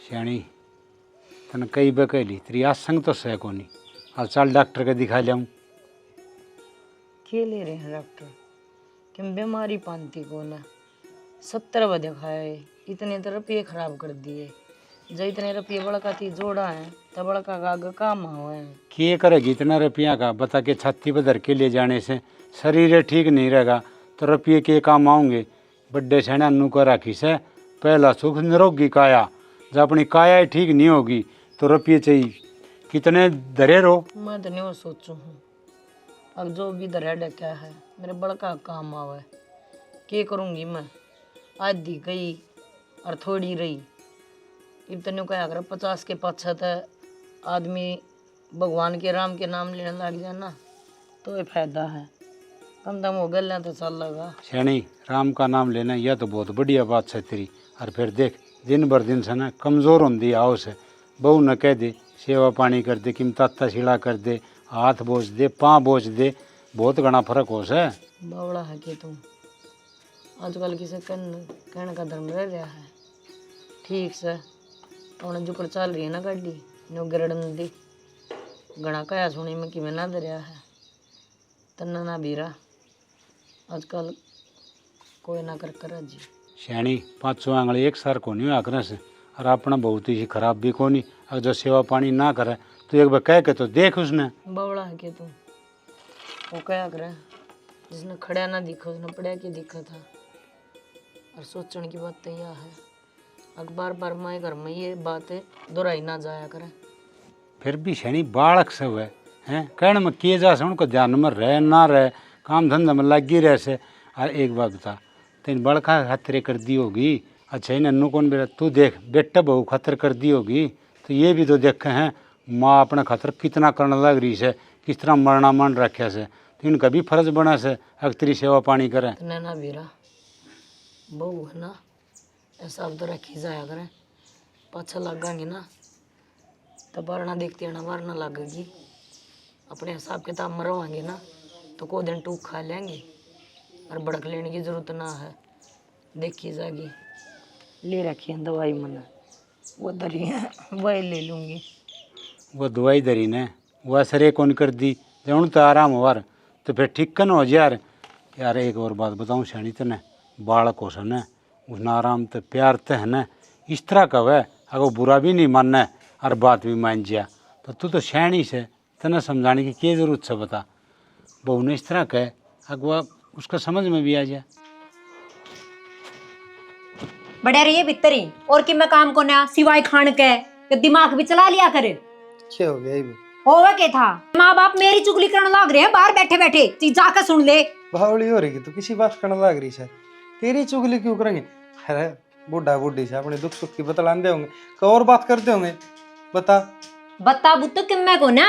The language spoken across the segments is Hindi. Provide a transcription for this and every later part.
श्याणी तन कई बकैली तेरी आसंग तो सह कोनी। अब चल डॉक्टर के दिखा लियाऊं। के ले रहे हैं डॉक्टर कि बीमारी पानती को ना 70 बजे खाए इतने तो रुपये खराब कर दिए। जो इतने रुपये बड़का थी जोड़ा है तो बड़का का आगे काम हुआ है। किए करेगी इतना रुपया का बता के छाती पर धर के ले जाने से शरीर ठीक नहीं रहेगा तो रुपये के काम आऊँगे। बड्डे सेना नू को राखी से पहला सुख निरोगी काया। जब अपनी काया ही ठीक नहीं होगी तो रुपये चाहिए कितने धरे रो। मैं तो नहीं सोचू हूँ अब जो भी धरा डका है मेरे बड़का काम आवे। क्या करूँगी मैं आधी गई और थोड़ी रही। इतने क्या कर 50 के 75 आदमी भगवान के राम के नाम लेने लग जाए ना तो ये फायदा है। कम दम हो गया तो चल लगा। श्याणी राम का नाम लेना यह तो बहुत बढ़िया बात है तेरी। और फिर देख दिन भर दिन से ना कमज़ोर होती आओ से बहू न कह दे सेवा पानी कर दे किम ताता छिड़ा कर दे हाथ बोझ दे पाँव बोझ दे बहुत घना फर्क हो से। बावड़ा है कि तुम आजकल किसी कहने का धर्म रह गया है। ठीक से उन्हें जो पर चल रही है ना गाड़ी नो गिरड़न दी घना कया सुनी में कि मैं ना दरिया है तन्ना ना बीरा आजकल कोई ना कर जी। श्याणी 5 आंगली एक सार को नहीं आकर से और अपना बहुत ही खराब भी को नहीं। अगर जो सेवा पानी ना करे तो एक बार कह के तो देख उसने। बावड़ा है कि तुम वो क्या करे जिसने खड़ा ना दिखा उसने पड़ा के दिखा था। और सोचने की बात तो यह है अखबार बार माए घर में ये बातें दोहराई ना जाया करे। फिर भी श्याणी बालक सब है कहने में किए जा से उनको ध्यान में रह ना रहे काम धंधा में लगी रहे से। और एक बात बता तेन बड़का खतरे कर दी होगी। अच्छा इन अन्नू कौन बेटा तू देख बेटा बहू खतर कर दी होगी तो ये भी तो देखे हैं माँ अपना खतर कितना करने लग रही है किस तरह मरना मान रखे से तो इनका भी फर्ज बना से अगर तेरी सेवा पानी करे। ना बीरा बहू है ना ऐसा अब तो रखी जाया करें पाछा लगेंगे ना तो वरना देखते ना वरना लगेगी। अपने हिसाब किताब मरवाएंगे ना तो को दिन टूक खा लेंगे और भड़क लेने की जरूरत ना है। देखी जाएगी ले रखी है दवाई मैंने वो दरी है वही ले लूँगी। वो दवाई दरी ने वो असर कौन कर दी जब तो आराम हो तो फिर ठीक कन हो जाए। यार एक और बात बताऊँ श्याणी तने बालक हो सन उसने आराम तो प्यार तो है न इस तरह का वह अगर बुरा भी नहीं मानना और बात भी मान जा तो तू तो श्याणी से तने समझाने की क्या ज़रूरत है बता। बहू ने इस तरह कहे अगवा उसका समझ में भी आ जाए। बढ़िया रही है भितरी और कि मैं काम को ना सिवाय खान के दिमाग भी चला लिया करे। क्या हो गया होगा क्या था माँ बाप मेरी चुगली करने लग रहे हैं बाहर बैठे बैठे चीज जाकर सुन ले। बावली हो रही तो किसी बात करने लग रही है तेरी चुगली क्यों करेंगे। अरे बूढ़ा बूढ़ी से अपने दुख सुख की बतलाते होंगे तो और बात करते होंगे बता बुत्तु किम्मे को ना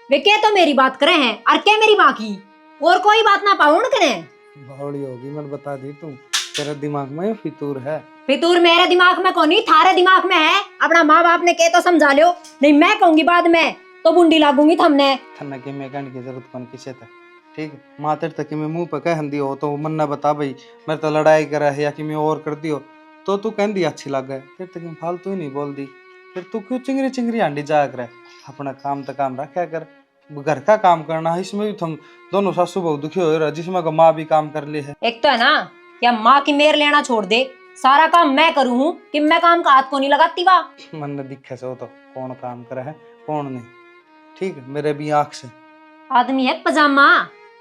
वे क्या तो मेरी बात करे हैं और क्या मेरी माँ की और कोई बात ना पाऊं करे। बावली होगी मैं बता दी तुम तेरा दिमाग में फितूर है। फितूर मेरे दिमाग में कौन थारे दिमाग में है। अपना माँ बाप ने कह तो समझा लो नहीं मैं कहूंगी बाद में तो बुंडी लागूंगी थमने थन्ना के मैं कहने की जरूरत कौन किसे था। ठीक है माँ तेरे तक मैं मुंह पे कह दी हो तो मन ना बता भाई मेरे तो लड़ाई करा है या कि मैं और कर दी हो तो तू कह दी अच्छी लग गए तेरे तक फालतू ही नहीं बोल दी। फिर तू क्यों चिंगरी चिंगरी हांडी जाया कर अपना काम तो काम रखा कर घर का काम करना है इसमें भी तुम दोनों सासू बहु दुखी हो रहा जिसमें का माँ भी काम कर ली है। एक तो है ना या माँ की मेर लेना छोड़ दे सारा काम मैं करूँ हूँ कि मैं काम का हाथ को नहीं लगाती वाह मन ने दिखे से हो तो कौन काम करे है कौन नहीं। ठीक है मेरे भी आँख से आदमी है पजामा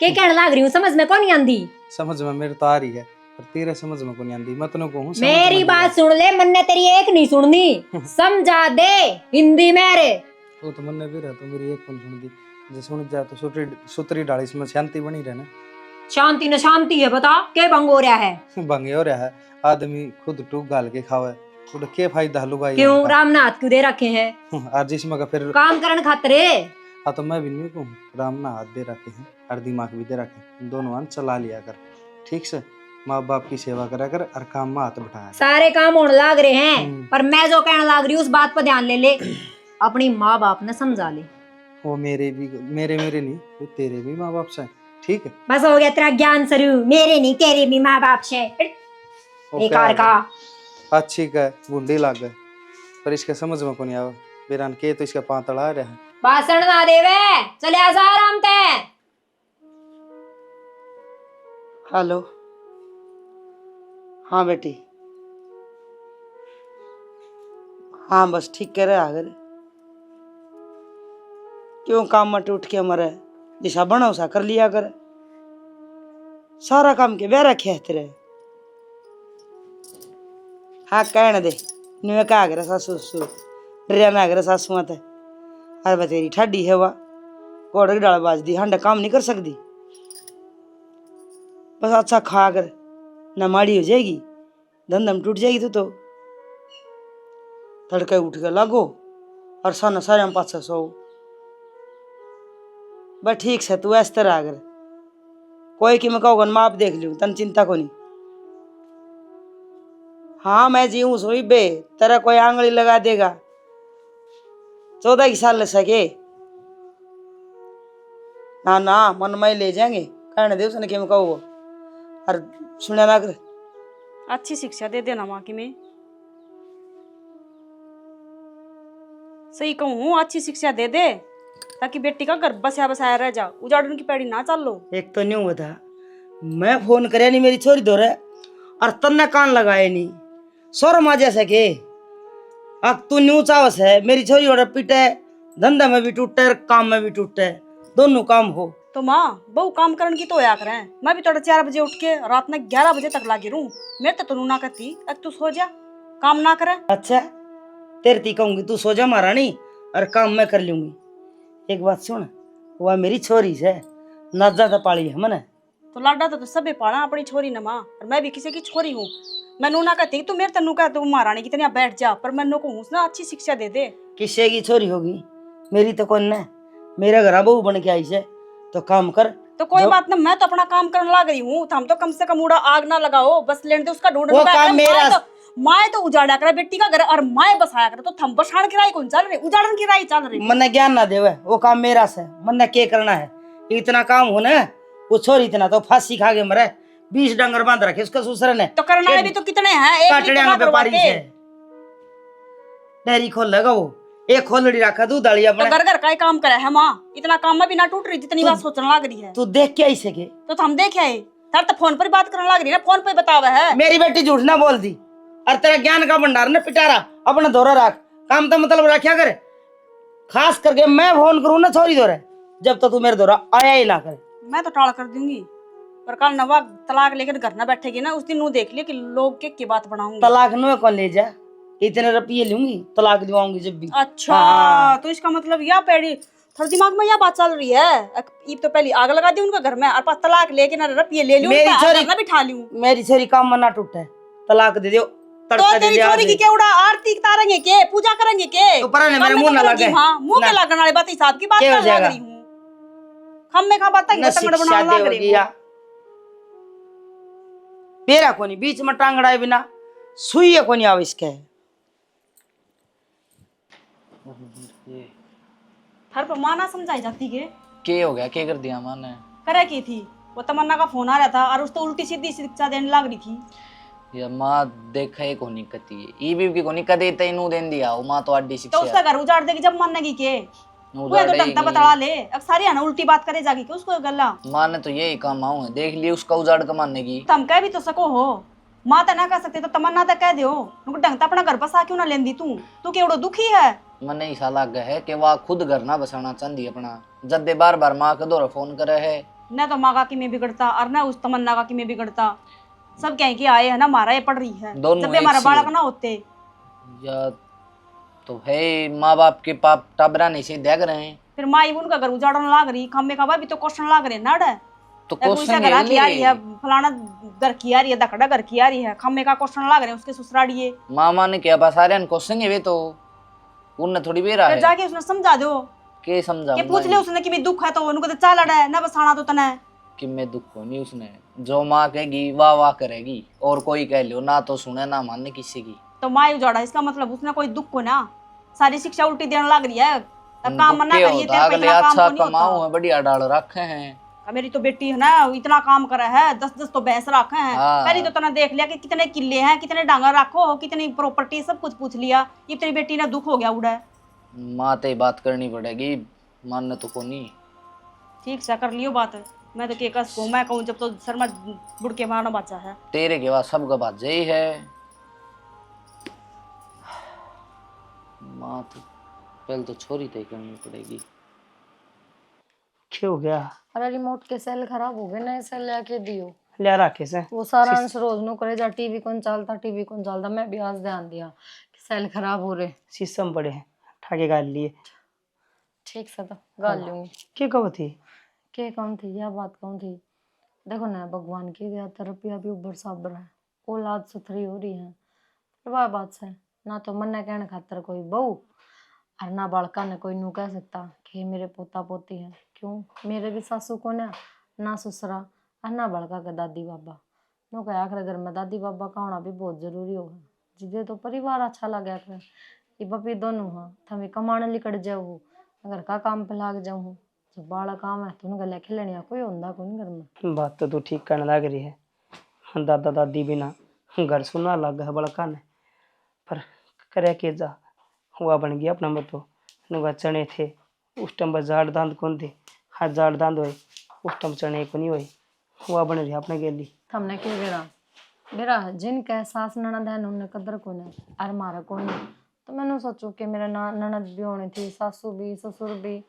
के कहने लग रही हूँ समझ में कौन नहीं आंदी। समझ में मेरे तो आ रही है पर तेरे समझ में कौन आंदी मैं तो कहूँ मेरी बात सुन ले मन ने तेरी एक नहीं सुननी समझा दे हिंदी मेरे वो तो मन ने भी रहा तो मेरी एक कौन सुन दी जो सुन जा तो सुतरी डाली इसमें शांति बनी रहना। शांति न शांति है बता के भंग हो रहा है भंगे हो रहा है आदमी खुद टूक गाल के खावे तो के फायदा हलुगाई क्यों रामनाथ क्यों दे रखे हैं और जिसमें का फिर काम करन खातरे। हाँ तो मैं भी नहीं कहूँ राम ना हाथ दे रखे हैं और दिमाग भी दे रखे दोनों हाथ चला लिया कर ठीक से माँ बाप की सेवा करा कर और काम में हाथ बैठाया सारे काम होने लग रहे हैं पर मैं जो कहने लग रही हूँ उस बात पर ध्यान ले ले अपनी माँ बाप ने समझा ले। वो मेरे नहीं वो तेरे भी माँ बाप से ठीक है बस हो गया तेरा ज्ञान सरू मेरे नहीं तेरे भी माँ बाप से बेकार का अच्छी का बूढ़ी लग गए पर इसके समझ में को नहीं आवा। बेरान के तो इसका पांतड़ आ रहा है। भाषण ना देवे, चले आजा आराम ते। हेलो। हाँ बेटी, हाँ बस ठीक कह रहे आगर। क्यों काम मत उठ के मरे, जैसा बना उसा कर लिया कर। सारा काम के बेरा खेत रहे। हाँ कहने दे, न्यू का आगर सासू रियाना आगर सासू मत है। अरे बा तेरी ठाडी है वा, घोड़े की डाल बाज दी, हंडा काम नहीं कर सकती। बस अच्छा खा कर, न माड़ी हो जाएगी, धंधम टूट जाएगी तो तड़के उठ के लागो और साना सारे हम पास सो। बस ठीक से तू ऐस तरह अगर कोई कि मैं कहूँगा मैं आप देख लूँ, तन चिंता को नहीं। हाँ मैं जीऊँ सोई बे, तेरा कोई आंगली लगा देगा 14 साल सके ना ना मन में ले जाएंगे। कहने दे उसने कि मैं कहूँ और सुना ना कर। अच्छी शिक्षा दे देना माँ की मैं सही कहूँ, अच्छी शिक्षा दे दे ताकि बेटी का घर बसाया बसाया रह जा, उजाड़न की पैड़ी ना चल लो। एक तो नहीं बता, मैं फोन करे नहीं मेरी छोरी दो रहे और तन्ने कान लगाए नहीं शोर मजा सके। अब तू न्यू चावस है मेरी छोरी और पीटे, धंधा में भी टूटे काम में भी टूटे, दोनों काम हो। तो माँ बहु काम करने की तो होया करें, मैं भी थोड़ा 4 बजे उठ के रात में 11 बजे तक लागी रहूं। मेरे तो ना कहती अब तू सो जा, काम ना करे। अच्छा तेरे ती कहूंगी तू सो जा महारानी और काम मैं कर लूंगी। एक बात सुन, वह मेरी छोरी से ना ज्यादा पाली है मैंने तो लाडा तो सबे पाला अपनी छोरी न माँ, और मैं भी किसी की छोरी हूँ। मैं ना कहती तू मेरे तनु कह तू महारानी की तरह बैठ जा, पर मैं कहूँ ना अच्छी शिक्षा दे दे। किसे की छोरी होगी, मेरी तो कौन है, मेरा घर बहू बन के आई से तो काम कर। तो कोई बात ना, मैं तो अपना काम करने लग रही हूँ, हम तो कम से कम उड़ा आग ना लगाओ, बस लेने दे उसका ढूंढ। वो काम मेरा माए तो उजाड़ा करे बेटी का घर और माए बसाया करे, तो थम बसाण की राय कौन चल रही, उजाड़न की राय चल रही। मन ज्ञान ना देवे, वो काम मेरा से मन के करना है। इतना काम हो ना, वो छोरी इतना तो फांसी खा के मरे, 20 डंगर बांध रखे उसका ससुर ने। तो करना भी तो कितने हैं, एक काटड़िया व्यापारी से डेयरी खोल लगा, वो एक खोलड़ी रखा दूध वाली अपने। तो घर घर का ही काम करे है माँ, इतना काम में भी ना टूट रही जितनी बात सोचने लग रही है। तू देख के आई सके तो हम देखे है, तार तो फोन पर ही बात करने लग रही है, फोन पे बतावा है। मेरी बेटी झूठ ना बोल दी, और तेरा ज्ञान का भंडार न पिटारा अपना धोरा रख, काम तो मतलब रखा करे। खास करके मैं फोन करूँ ना छोरी धोरे, जब तक तू मेरे धोरा आया ही ना करे। मैं तो टाल कर दूंगी, पर कल नवा तलाक लेकर घर ना बैठेगी ना, उस दिन नू देख लिया कि लोग के बात बनाऊंगी। तलाक नु कौन ले जा, इतने रुपये लूंगी, तलाक दिवाऊंगी जब भी। अच्छा हाँ। तो इसका मतलब यह पेड़ी थोड़ा दिमाग में यह बात चल रही है, ईब तो पहले आग लगा दी उनका घर में, और पास तलाक लेके ना रुपये ले लूं, मेरी छोरी ना बिठा लूं। मेरी छोरी काम में ना टूटे, तलाक दे दियो। तो तेरी छोरी की क्या उड़ा आरती तारेंगे के, पूजा करेंगे के? तो पर मेरे मुंह ना लगे। हां मुंह के लगने वाली बात हिसाब की बात कर लग रही हूं। हम में का बात है तंगड़ बना लग रही हूं। मेरा कोनी बीच में टांगड़ाए बिना सुई कोनी आवश्यक है। हर पर मां ना समझाई जाती के हो गया, क्या कर दिया मां ने? करे की थी वो तमन्ना का फोन आ रहा था और उस तो उल्टी सीधी शिक्षा देने लग रही थी। ये मां देखा ही कोनी कती है, ई भी की कोनी कदे तई नु देन दिया, वो मां तो अड्डी तो शिक्षा उसका घर उजाड़ देगी जब मानेगी के? वो तो डंटा बतला ले, अक्सर है ना उल्टी बात करे जागी के उसको गल्ला। मां ने तो यही काम आऊं है, देख लिए उसका उजाड़ के मानने की। तुम कह भी तो सको हो, मां तो ना कह सकते तो तमन्ना तो कह दो, उनको ढंग अपना घर बसा क्यों ना लेंदी तू केवड़ो दुखी है। मने ऐसा लग है कि वह खुद घर ना बसाना चाहती अपना, जब बार बार मां के दौर फोन करे है। न तो माँ का कि मैं बिगड़ता और न उस तमन्ना का कि मैं बिगड़ता, सब कहीं की आए है ना मारा ये पड़ रही है, जब भी हमारा बालक ना होते। या तो है माँ बाप के पाप टाबरा नहीं से देख रहे हैं, फिर माई उनका घर उजाड़न लाग रही, खम्बे का भी तो क्वेश्चन लाग रहे ना। तो क्वेश्चन घर की आ रही है, फलाना घर की आ रही है, दखड़ा घर की आ रही है, खम्बे का क्वेश्चन लाग रहे हैं उसके ससुराड़िए। मामा ने क्या बस सारे क्वेश्चन है वे तो उनने थोड़ी बेरा है, जाके उसने समझा दो के समझा के पूछ ले उसने कि मैं दुख है तो उनको तो चाल अड़ा है ना बसाना तो तना है कि मैं दुख को नहीं, उसने जो माँ कहेगी वाह वाह करेगी और कोई कह लो ना तो सुने ना मानने किसी की। तो माँ उजाड़ा इसका मतलब उसने कोई दुख को ना सारी शिक्षा उल्टी देने लग रही है। तब काम मना करिए तेरे अगले अच्छा कमाओ है बढ़िया डाल रखे हैं, अब मेरी तो बेटी है ना, इतना काम करा है, 10-10 तो भैंस रखे हैं। हाँ। पहले तो तना देख लिया कि कितने किले हैं, कितने डांगर रखो, कितनी प्रॉपर्टी, सब कुछ पूछ लिया। ये तेरी बेटी ने दुख हो गया उड़ा है। माँ ते बात करनी पड़ेगी, मानने तो को नहीं। ठीक से कर लियो बात। मैं तो के कस को मैं कहूँ, जब तो सर में बुड़ के मारना बच्चा है। तेरे के बाद सबका बात यही है। माँ तो पहले तो छोरी तय करनी पड़ेगी। क्या हो गया? अरे रिमोट के सेल खराब हो गए, नए सेल लेके दियो। ले रखे से वो सारा अंश रोज नु करे जा, टीवी कौन चलता। मैं भी आज ध्यान दिया कि सेल खराब हो रहे। शीशम पड़े हैं, ठाके गाल लिए। ठीक से तो गाल लूंगी। क्या कहो थी? के कौन थी या बात कौन थी? देखो ना, भगवान की दया तरफ अभी ऊबर साबर है, औलाद सुथरी हो रही है। वह बात से ना तो मन ने कहने खातर कोई बहू और ना बालका ने कोई नू कह सकता कि मेरे पोता पोती है। क्यों? मेरे भी सासू को ना ससुरा और ना बालका का दादी बाबा। नो कह आखिर घर में दादी बाबा का होना भी बहुत जरूरी होगा, जिदे तो परिवार अच्छा लगे। आखिर ये बपी दोनों हाँ थमे कमाने लिकड़ जाऊ, घर का काम पे लाग जाऊँ। जब बाला काम है तो गले खिलने कोई होंदा कौन घर में। बात तो तू ठीक करने लग रही है। दादा दादी बिना घर सुना लग है बड़का ने, पर करे के जा हुआ बन गया अपना। मत नुगा चने थे उस टाइम बाजार दांत कौन थे, हजार दांत हुए उस टाइम चने को नहीं हुए, हुआ बन रही अपने गेली। हमने के बेरा जिनके सास ननद है उन्हें कदर कौन है और मारा कौन है। तो मैंने सोचू कि मेरे ननद भी होनी थी, सासू भी ससुर भी।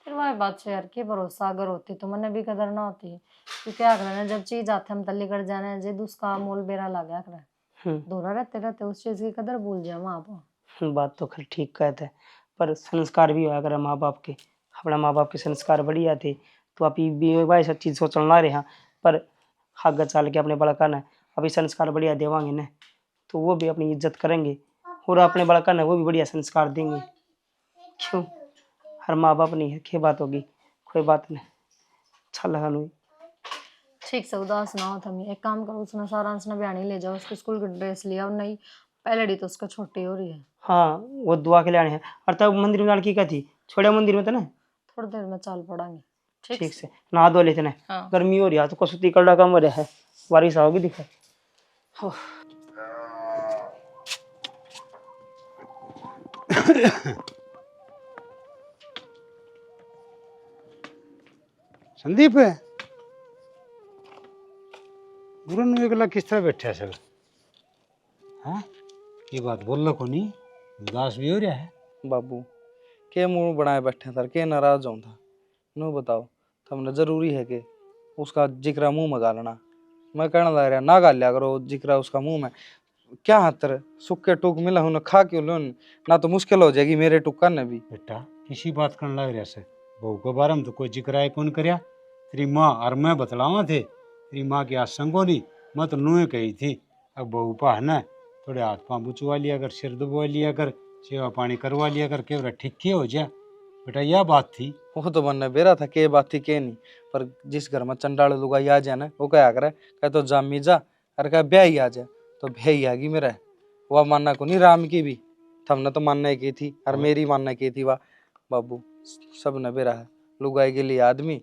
फिर वही बात से यार, के भरोसा अगर होती तो मैंने भी कदर ना होती। क्योंकि आखिर जब चीज आते हम तली कर जाने जे उसका मोल बेरा लगा आखिर दोरा रहते रहते उस चीज की कदर भूल जाए वहाँ पर। बात तो खैर ठीक कहते हैं, पर संस्कार भी हुआ करे माँ बाप के। अपना माँ बाप के संस्कार बढ़िया थे तो आप भी वही सब चीज़ सोचना ना रहे हैं, पर आगे चल के अपने बड़का ने अभी संस्कार बढ़िया देवांगे न तो वो भी अपनी इज्जत करेंगे और अपने बड़का ने वो भी बढ़िया संस्कार देंगे। क्यों? हर माँ बाप नहीं है, क्या बात होगी? कोई बात नहीं, अच्छा लगा नहीं। ठीक से उदास ना हो तुम, एक काम करो उसने सारांश ने बयानी ले जाओ, उसके स्कूल की ड्रेस लिया और नहीं पहले डी तो उसका छोटी हो रही है। हाँ वो दुआ के लिए आने हैं। और तब मंदिर में जाने की क्या थी? छोड़े मंदिर में था ना, थोड़ी देर में चाल पड़ांगे। ठीक से नहा धो लेते ना। हाँ। गर्मी हो रही है तो कसुती कड़ा कम हो रहा है, बारिश आओगी दिखा। संदीप है गुरु एकला किस तरह बैठा है सब? हाँ ये बात बोल लो को नहीं, उदास भी हो रहा है। बाबू के मुंह बनाए बैठे सर, के नाराज हों था नो बताओ। थमने जरूरी है कि उसका जिक्र मुंह में गालना? मैं कहना लग रहा ना गाल लिया करो जिक्र उसका मुंह में। क्या हाथ सुखे टूक मिला हूं खा क्यों लो ना, तो मुश्किल हो जाएगी मेरे टुक्का ने भी। बेटा किसी बात करने लग रहा से, बहू के बारे में तो कोई जिक्र आए कौन करया। तेरी माँ और मैं बतलावा थे, तेरी माँ की आज संगो नहीं, मैं तो नुए कही थी। अब बहू पा है ना, थोड़े हाथ पाँव बुचवा लिया कर, सिर दबवा लिया कर, सेवा पानी करवा लिया कर, केवरा ठीक के हो जा। बेटा यह बात थी। वो तो मन बेरा था के बात थी के नहीं, पर जिस घर में चंडाल लुगाई आ जाए ना वो क्या करे, कह तो जामी जा अरे कह ब्याह ही आ जाए तो ब्याह ही आगी मेरा। वह मानना को नहीं राम की भी थमने तो मानने की थी और मेरी मानने की थी। वाह बाबू सब न बेरा है, लुगाई के लिए आदमी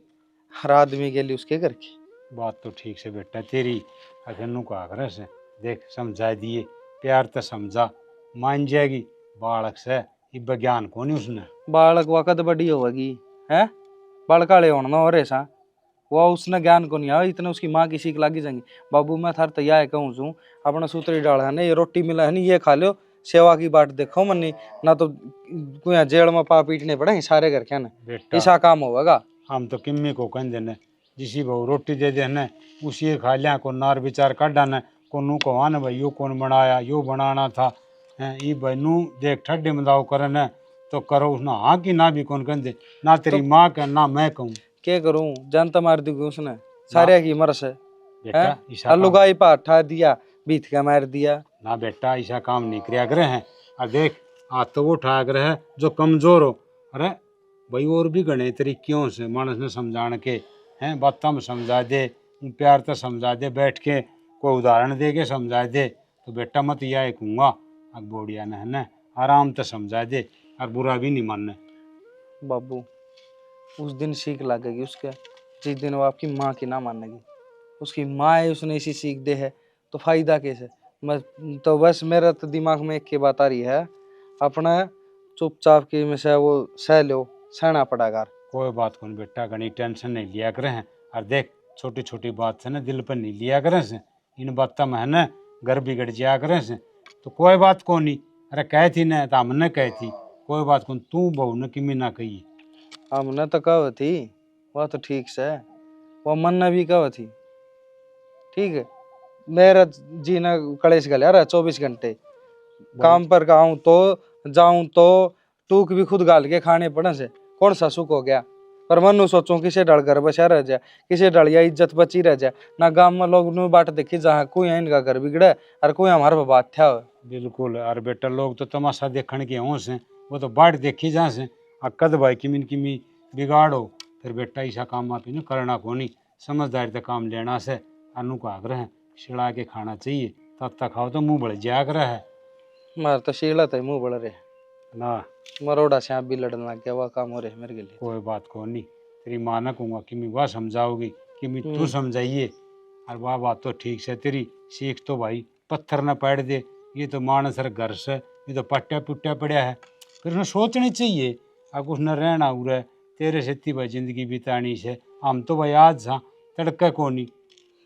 हर आदमी के लिए उसके घर की। बात तो ठीक से बेटा तेरी, अखनू का आग्रह से देख समझा दिए, प्यार तो समझा मान जाएगी। बालक से ये ज्ञान को नहीं उसने। बालक वक़्त बड़ी होगी है, बालकाले होना हो रे सा वो उसने ज्ञान को नहीं आया इतने उसकी माँ की सीख लागी जाएंगी। बाबू मैं थार तैयार कहूँ छूँ अपना सूत्री डाल है ना, ये रोटी मिला है नहीं ये खा लो, सेवा की बाट देखो मन्नी ना तो कोई जेल में पा पीटने पड़े सारे घर के ना, ऐसा काम होगा। हम तो किम्मी को कह देने जिसी बहु रोटी दे देने उसी खा लिया, को नार विचार काटा न को नू को आन भाई यो कौन बनाया यो बनाना था ये भाई नू देख ठड्डे मदाओ करे न तो करो उसने हाँ की ना भी कौन कहते ना तेरी माँ का ना मैं कहूँ। क्या करूँ जनता मार दी उसने सारे की मरस है बेटा ईसा लुगाई पा ठा दिया बीत का मार दिया ना बेटा ऐसा काम नहीं कराया करे हैं। और देख आज तो वो उठाया करे है जो कमजोर हो। अरे भाई और भी गणे तरीक्यों से मानस ने समझाने के हैं, बातों में समझा दे, प्यार तो समझा दे, बैठ के कोई उदाहरण दे के समझा दे तो बेटा मत यह कहूँगा अब बोड़िया न है न आराम तो समझा दे और बुरा भी नहीं मानना। बाबू उस दिन सीख लगेगी उसके जिस दिन वो आपकी माँ की ना मानेगी, उसकी माँ है, उसने इसी सीख दे है, तो फायदा कैसे। मैं तो बस मेरा तो दिमाग में एक ही बात आ रही है, अपना चुपचाप की में से वो सह लो, सहना पड़ेगा। कोई बात कौन बेटा, घनी टेंशन नहीं लिया करें हैं। और देख छोटी छोटी बात से ना दिल पर नहीं लिया करें से, इन बातों में है ना घर बिगड़ जाया करें से। तो कोई बात कौन नहीं, अरे कह थी ना तो हमने कह थी, कोई बात कौन, तू बहू ने किमी ना कही। हमने तो कहा थी, वह तो ठीक से, वो मन ने भी कहा थी, ठीक है। मेरा जीना कलेश गल यार 24 घंटे काम पर आऊं तो जाऊं तो टूक भी खुद गाल के खाने पड़े से, कौन सा सुख हो गया। पर मनु सोचूं किसे डल घर बसा रह जाए, किसे डल या इज्जत बची रह जाए ना। गांव में लोग नु बाट देखी जहाँ कोई इनका घर बिगड़े और कोई हमारे पर बात था। बिल्कुल, और बेटा लोग तो तमाशा देखने के हों से, वो तो बाट देखी जा से। कद भाई किमी किमी बिगाड़ हो, फिर बेटा ऐसा काम आप न करना को नहीं, समझदारी से काम लेना से। अनु का आग्रह है छिड़ा के खाना चाहिए, तब तक खाओ तो मुंह बढ़ जाया कर है मार तो शीला था मुंह बढ़ रहे ना। मरोड़ा से आप भी लड़ने लग गया, वह काम हो रहे मेरे के लिए। कोई बात को नहीं, तेरी माँ ना कहूँगा कि मैं वह समझाओगी कि मैं तू समझाइए। और वह बात तो ठीक से तेरी सीख तो भाई पत्थर न पैड़ दे, ये तो मानस घर से, ये तो पट्टा पुट्टा पड़ा है। फिर उन्हें सोचनी चाहिए अब कुछ न रहना उरे तेरे से भाई जिंदगी बितानी से। हम तो भाई आज सा तड़का को नहीं,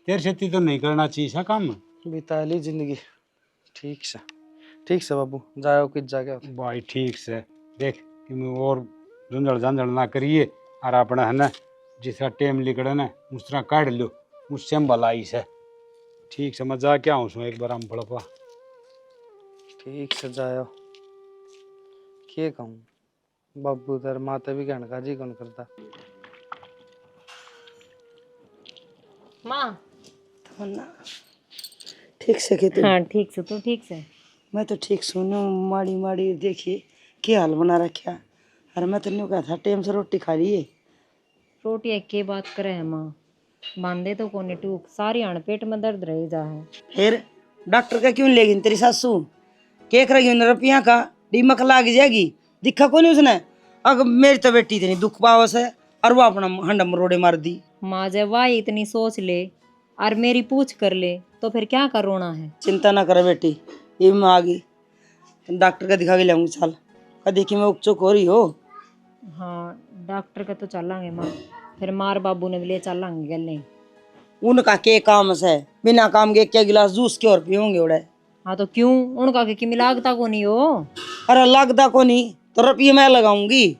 तेरे से तो नहीं करना चाहिए सा काम। बिता ली जिंदगी, ठीक से बाबू जाओ किस जाके भाई ठीक से देख कि मैं और झुंझड़ झांझड़ ना करिए, और अपना है ना जिसका टेम लिखड़े ना उस तरह काट लो, मुझसे हम भलाई से। ठीक से मैं जा क्या हूँ सो एक बार हम पड़पा। ठीक से जाओ, के कहूँ बाबू तेरे माता भी कहने का जी कौन करता। माँ तमन्ना ठीक से के तू? हाँ ठीक से, तू ठीक से? मैं तो ठीक सुनू, माड़ी माड़ी देखिए क्या हाल बना रखा। अरे मैं तेन कहा था टाइम से रोटी खा लिए। रोटी एक के बात करे है माँ, बांधे तो कोने टूक, सारी आण पेट में दर्द रह जा है। फिर डॉक्टर का क्यों लेगी तेरी सासू, केक रही रुपया का दीमक लाग जाएगी, दिखा को नहीं उसने। अगर मेरी तो बेटी इतनी दुख पावस है और वो अपना हंडा मरोड़े मार दी। माँ जब वाह इतनी सोच ले और मेरी पूछ कर ले तो फिर क्या कर रोना है। चिंता ना करे बेटी, ये मैं आ गई, डॉक्टर का दिखा के लाऊंगी। चल का देखी मैं उपचुक हो रही हो। हाँ डॉक्टर का तो चलांगे माँ, फिर मार बाबू ने भी ले चलांगे गले। उनका के काम से बिना काम के क्या गिलास जूस के और पियोगे उड़े। हाँ तो क्यों, उनका कि मिलागता को नहीं हो। अरे लगता को नहीं तो रुपये मैं लगाऊंगी।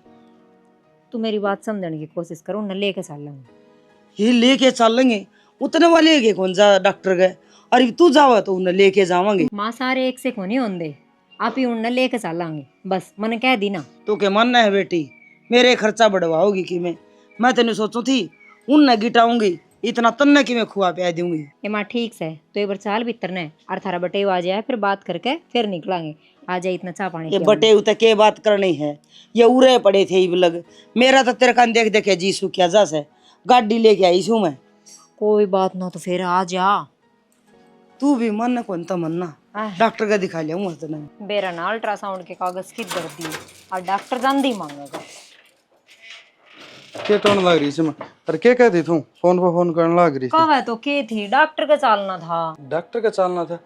तू मेरी बात समझने की कोशिश करो, न लेके चलांगे। ये लेके चलेंगे, उतने वाले के कौन जा डॉक्टर गए, अरे तू जावा तो उन्हें लेके जावांगे। माँ सारे एक से को नहीं होंगे, आप ही उन्हें लेके चलांगे बस, मैंने कह दी ना। तो के मन है बेटी, मेरे खर्चा बढ़वाओगी कि मैं तेने सोचू थी उन गिटाऊंगी, इतना तन्ने की मैं खुआ पिया दूंगी। ये माँ ठीक से, तो एक बार चाल भीतर ने और थारा बटे आ जाए, फिर बात करके फिर निकलांगे। आ जाए इतना चाह पानी ये बटे उते के बात करनी है, ये उरे पड़े थे ये लग। मेरा तो तेरे कान देख देखे जी सूखिया जा से गाड़ी लेके आई छू मैं। कोई बात ना, तो फिर आ जा। तू भी मन कौन तमन्ना, डॉक्टर का दिखा लिया तेने। बेरा ना अल्ट्रासाउंड के कागज की दर्द दी और डॉक्टर जल्दी मांगेगा। के टोन लग रही है अरे के कहती तू फोन पर फोन करने लग रही कहा तो के थी, डॉक्टर का चालना था। डॉक्टर का चलना था,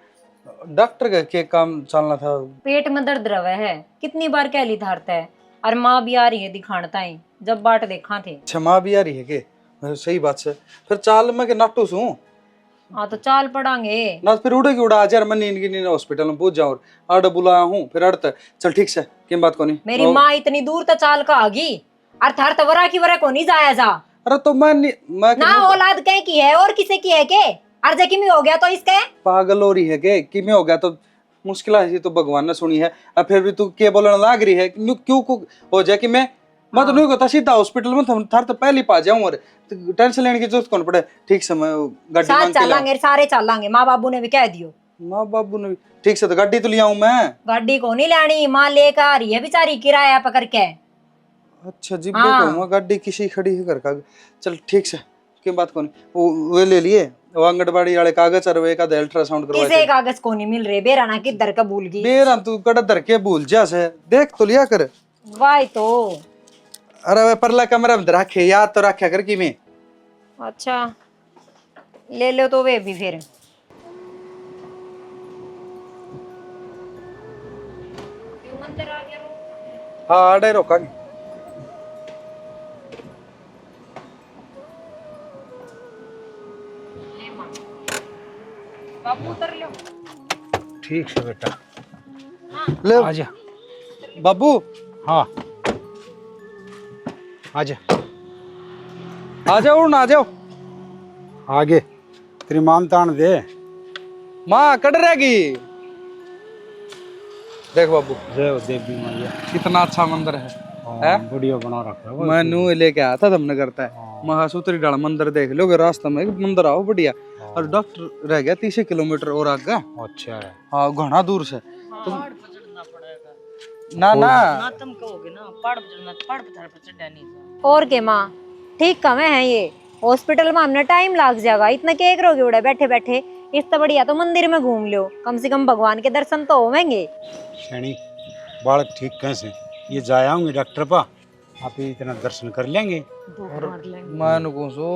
डॉक्टर का के काम चलना था। पेट में दर्द रवे है, कितनी बार कह ली धारता है, और माँ भी आ रही है दिखानता ही, जब बाट देखा थे। अच्छा माँ भी आ रही है के, सही बात से फिर चाल मैं के नाटू सू हाँ तो चाल पड़ांगे ना, फिर उड़े की उड़ा यार मैं नींद की नींद हॉस्पिटल में पहुंच जाऊँ, आड़ बुलाया हूँ फिर अड़ता। चल ठीक से क्या बात को नहीं, मेरी माँ इतनी दूर तो चाल का आगी, और थार तवरा की वरा को नहीं जाया जा। अरे तो मैं ना औलाद कहीं की है और किसे की है के, और जे किमी हो गया तो इसके पागल हो रही है के कि मैं हो गया तो मुश्किल है तो भगवान ने सुनी है। अब फिर भी तू के बोलने लग रही है क्यों हो जाए कि मैं तो नहीं कहता सीधा हॉस्पिटल में थार तो पहले पा जाऊं और टेंशन लेने की जरूरत कौन पड़े। ठीक से मैं गाड़ी साथ मांग के चलांगे, सारे चलांगे, माँ बाबू ने भी कह दियो। माँ बाबू ने भी ठीक से तो गाड़ी तो ले आऊं मैं। गाड़ी को नहीं लानी, माँ लेकर आ रही है बेचारी किराया पकड़ के। अच्छा जी कहूँगा गाड़ी किसी खड़ी है घर का। चल ठीक से की बात कौन वो ले लिए वो आंगनबाड़ी वाले कागज और वे का अल्ट्रासाउंड करवाए किसे कागज को नहीं मिल रहे, बेराना किधर का भूल गई। बेरा तू कड़ा धर के भूल जा से देख तो लिया कर। वाई तो अरे वे परला कमरा में रखे याद तो रखा कर कि मैं अच्छा ले लो तो वे भी फिर। हाँ आड़े रोका ठीक से बेटा ले आजा। बाबू हाँ आजा आ जाओ ना, आ जाओ। आगे तेरी माम तान दे। माँ कट रहेगी। देख बाबू जय हो देवी मैया। कितना अच्छा मंदिर है। हाँ, बढ़िया बना रखा है। मैं नू लेके आया था तुमने करता है महासूत्री डाल मंदिर देख लोगे रास्ते में मंदिर आओ बढ़िया। और डॉक्टर रह गया 30 किलोमीटर और आगे। अच्छा है। हाँ घना दूर से ना ना ना तुम कहोगे ना पहाड़ पर चढ़ना, पहाड़ पर चढ़ना नहीं। और के माँ ठीक कम है ये। हॉस्पिटल में हमने टाइम लग जाएगा, इतना के एक रोगे उड़े बैठे बैठे। इससे बढ़िया तो मंदिर में घूम लो, कम से कम भगवान के दर्शन तो होंगे। शनि बालक ठीक कैसे ये जाया होंगे डॉक्टर पा, आप ही इतना दर्शन कर लेंगे। मैं को सो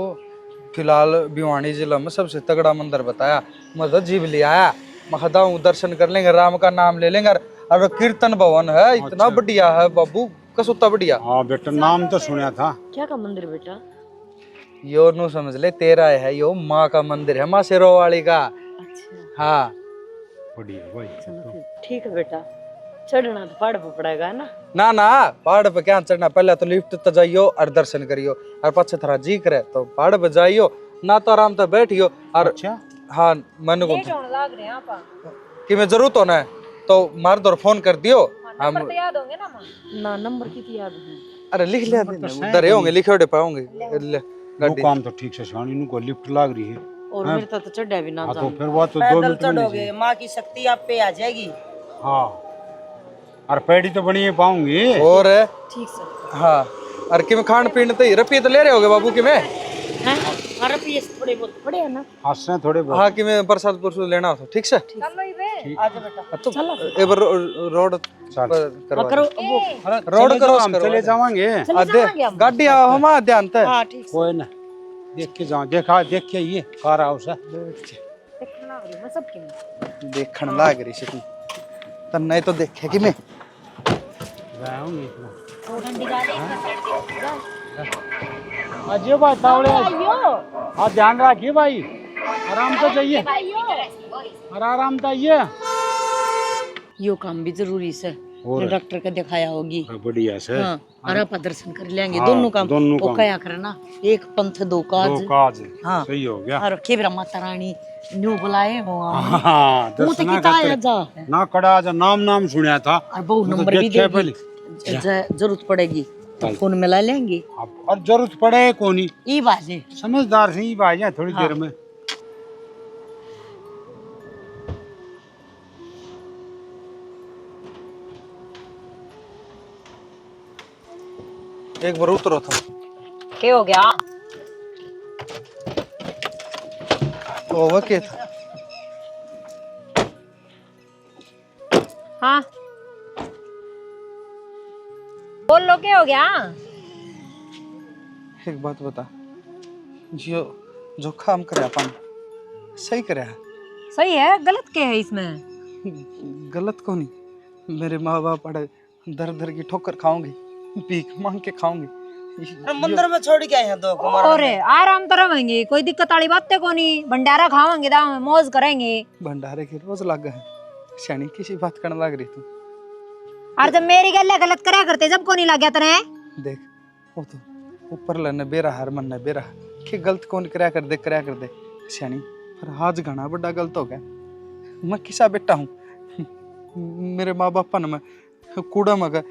फिलहाल भिवानी जिला में सबसे तगड़ा मंदिर बताया। मतलब जीव ले आया, मैं दर्शन कर लेंगे, राम का नाम ले लेंगे। और कीर्तन भवन है, इतना बढ़िया है बाबू, कसुता बढ़िया। हाँ बेटा नाम तो सुना था। क्या का मंदिर बेटा? यो नु समझ ले तेरा है, यो माँ का मंदिर है, माँ शेरों वाली का। अच्छा हाँ बढ़िया भाई। चलो फिर ठीक है बेटा, चढ़ना तो पहाड़ पर पड़ेगा ना। ना ना पहाड़ पे क्या चढ़ना, पहले तो लिफ्ट तो जाइयो और दर्शन करियो, और पछे थोड़ा जी करे तो पहाड़ पे जाइयो, ना तो आराम से बैठियो। और अच्छा हाँ मन को लग रहे हैं कि मैं जरूरत हो ना तो मार दो फोन कर दियो। हम तो याद होंगे ना माँ। ना नंबर कितनी याद है? अरे लिख लिया उधर होंगे, लिखे उड़े पाओगे वो गाड़ी। काम तो ठीक से शानी नु को लिफ्ट लाग रही है। और मेरे तो चढ़ा भी ना हाँ तो जाओ। फिर वो तो 2 पैदल मिनट में नहीं चढ़ोगे माँ की शक्ति आप पे आ जाएगी। हाँ और पैड़ी तो बनी पाऊंगी। और ठीक सर। हाँ और कि मैं खान पीन तो रपी तो ले रहे होगे बाबू कि मैं हैं? अरे ये थोड़े बहुत पड़े हैं ना। हंसने थोड़े बहुत। हाँ कि मैं प्रसाद पुरसाद लेना हो तो ठीक से। आजा बेटा तो एक बार रोड चल। करवा करो दो। वो। रोड चले क्रॉस जाओ, हम करो। चले जावांगे। गाड़ी आओ हम ध्यान से। हाँ ठीक कोई ना देख के जाओ, देखा देख के ये कार हाउस है। देखने लाग रही से तब नहीं तो देखे कि मैं जाऊंगी इतना। अजय भाई तावड़े हाँ ध्यान रखिए भाई, आराम से जाइए और आराम से आइए। यो काम भी जरूरी से और डॉक्टर का दिखाया होगी। बढ़िया से। हाँ और आप दर्शन कर लेंगे हाँ, दोनों काम। दोनों वो काम। क्या करना, एक पंथ दो काज। दो काज हाँ। सही हो गया। और खेबरा माता रानी न्यू बुलाए हो हाँ वो तो दर्शना कितना खातिर। आया जा ना कड़ा जा नाम सुना था। और बहु वो तो नंबर भी देखिए देगी। जरूरत पड़ेगी तो फोन मिला लेंगे। और जरूरत पड़े कोनी ई बाजे समझदार से ही भाई थोड़ी देर में। एक बार उतरो था क्या हो गया? ओ वके हाँ बोल लो, क्या हो गया? एक बात बता, जो जो काम करे अपन सही करे सही है, गलत क्या है इसमें? गलत को नहीं। मेरे माँ बाप पड़े दर दर की ठोकर खाऊंगी, भीख मांग के खाऊंगी। मंदिर में छोड़ के आए हैं दो कुमार। और आराम तो रहेंगे, कोई दिक्कत वाली बात तो नहीं। भंडारा खावांगे, दाम मौज करेंगे। भंडारे के रोज लग गए शनि किसी बात करने लग रही तू। और जब मेरी गल्ला गलत करा करते जब को नहीं लग गया तने। देख वो तो ऊपर लने बेरा हर मन ने बेरा कि गलत कौन करया कर दे शनि। पर आज घना बड़ा गलत हो गया। मैं किसा बेटा हूँ, मेरे माँ बापा ने मैं कूड़ा मगा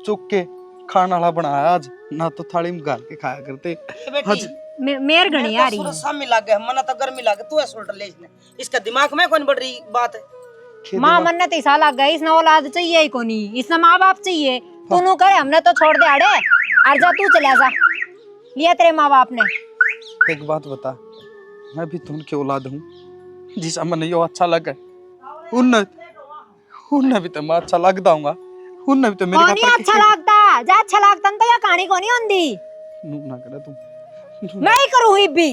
चुक के खाना वाला बनाया आज, ना तो थाली में गाल के खाया करते। आज मेर घनी आ रही है। सामी लग गए, मना तो गर्मी लगे, तू है सुल्ट ले इसने। इसका दिमाग में कौन बढ़ रही बात है। माँ मन्नत ऐसा लग गई, इसने औलाद चाहिए ही कोनी, इसने माँ बाप चाहिए। तू नु करे, हमने तो छोड़ दे अड़े। और जा तू चला जा, लिया तेरे माँ बाप ने। एक बात बता, मैं भी तो उनकी औलाद हूँ, जिस मन यो अच्छा लगा उन्हें भी तो मैं अच्छा लगता हूँ, उन्हें भी तो मेरे कोनी अच्छा लगता, जा अच्छा लगता तो या कहानी कोनी होंदी। ना करे तुम मैं ही करूँ ही भी।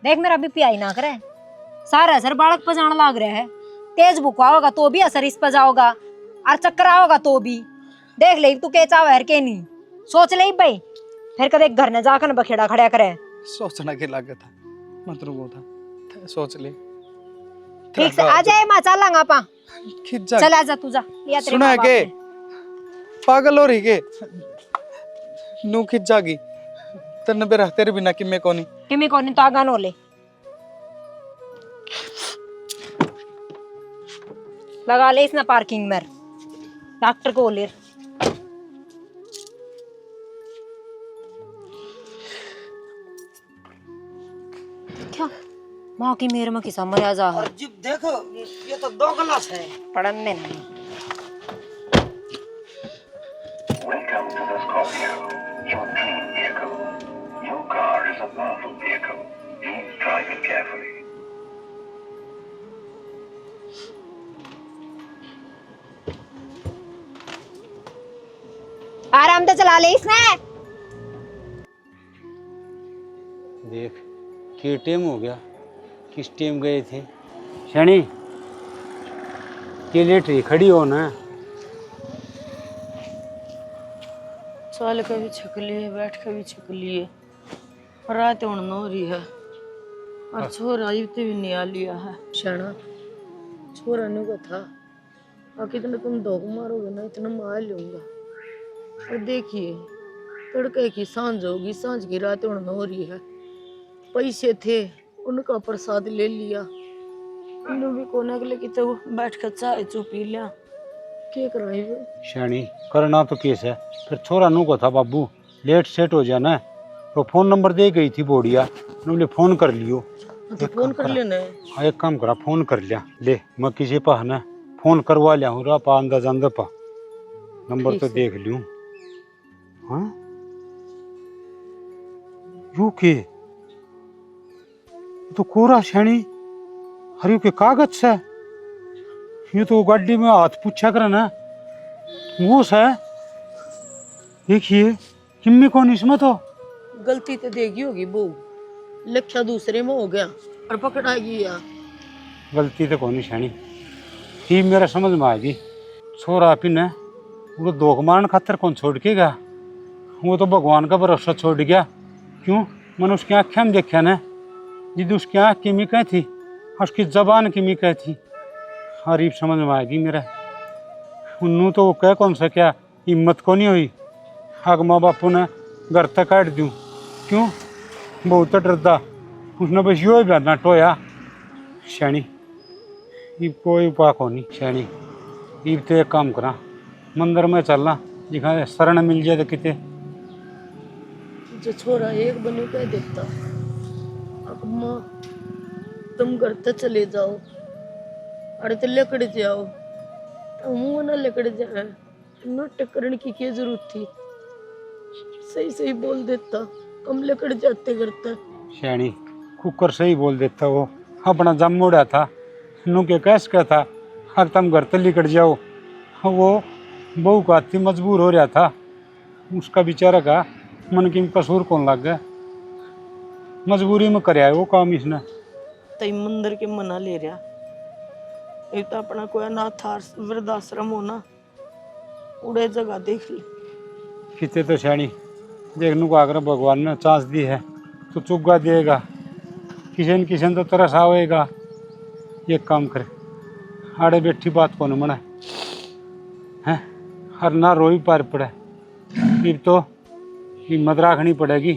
देख मेरा भी पियाई ना करे, सारा असर बालक पर जान लाग रहा है। तेज भूखा होगा तो भी असर इस पर जाओगा, और चक्कर आओगा तो भी। देख ले तू के चाव है के नहीं, सोच ले भाई, फिर कदे घर न जाकर बखेड़ा खड़ा करे। सोचना के लागे था, मतलब वो था सोच ले। ठीक से आ जाए, मां चलांगा आपा। खिंच जा, चल आजा तू जा, लिया तेरे सुना माँ है बाप के ने। पागल हो रही के नू खिंच जागी तेरे बेरा तेरे बिना कि मैं कोनी। टिमी कोनी तो आगा नो ले, लगा ले इसने पार्किंग में, डॉक्टर को ले। क्या माँ की मेरे में किसा मरा जा है। जी देखो ये तो 2 गिलास है। पढ़न दे नहीं। Welcome to the Scorpio, your dream vehicle. Your car is a powerful vehicle. Please drive it carefully. आराम से चला ले इसने। देख के टाइम हो गया, किस टाइम गए थे शनि के लेट रही खड़ी हो ना। चल के भी छिक लिए, बैठ के भी छिक लिए, रात उन हो रही है और छोरा इतने भी नहीं आ लिया है। शाना छोरा ने को था और कितना तुम धोख मारोगे ना इतना मार लूंगा। और देखिए तड़के की सांझ होगी, सांझ की रात उन हो रही है। पैसे थे उनका प्रसाद ले लिया, इन्हों भी कोने के लिए तो बैठ कर चाय चू पी लिया। क्या कराई वो शनि करना तो केस है, फिर छोरा नू को था बाबू लेट सेट हो जाना, तो फोन नंबर दे गई थी बोडिया, उन्होंने फोन कर लियो। तो फोन कर लेना है। हाँ एक काम करा, फोन कर लिया ले, मैं किसी पा है ना फोन करवा लिया हूँ पा अंदाज अंदर पा नंबर तो देख लूँ। हाँ यू के तो कोरा शनि हरियो के कागज से, ये तो गाड़ी में हाथ पूछा कर ना वो है। देखिए किम्मी कौन इसमें तो गलती तो देगी होगी वो, लक्ष्य दूसरे में हो गया और पकड़ा गया। गलती तो कौन शनि ही मेरा समझ में आएगी। छोरा पिन वो दोख मारन खातर कौन छोड़ के गया, वो तो भगवान का भरोसा छोड़ गया। क्यों मैंने उसकी आँखें में देखा ना, जिद उसकी आँख किमी कह थी और उसकी जबान किमी कह थी। हरीफ समझ में आएगी मेरा। उन्नू तो वो कह कौन सा क्या हिम्मत को नहीं हुई, आग माँ बापू ने घर तक काट दूँ। क्यों बहुत डरदा उसने बस यो ही टोया। शनि इब कोई उपाय को नहीं शनि, इब तो एक काम करा मंदिर में चलना, जिखा शरण मिल जाए तो किते। जो छोरा एक बने कह देता अब माँ तुम घर तक चले जाओ, अरे तो लकड़ जाओ, तो मुँह ना लकड़ जाए, नाटक करने की क्या जरूरत थी। सही सही बोल देता, कम लकड़ जाते करता। शैनी कुकर सही बोल देता, वो अपना जम मोड़ा था नू के कैस का था, हर तुम घर तक लिकट जाओ। वो बहू का आती मजबूर हो रहा था, उसका बेचारा का मन की कसूर कौन लग गया, मजबूरी में कर वो काम इसने। तई मंदिर के मना ले रहा, एक तो अपना कोई अनाथ वृद्धाश्रम होना, उड़े जगह देख ली। कितने तो शैनी देखने को आकर भगवान ने चांस दी है तो चुगा देगा, किसी न किसी तो तरस आवेगा। एक काम करे आड़े बैठी बात कौन मना है, हर ना रोई पार पड़े, फिर तो हिम्मत रखनी पड़ेगी।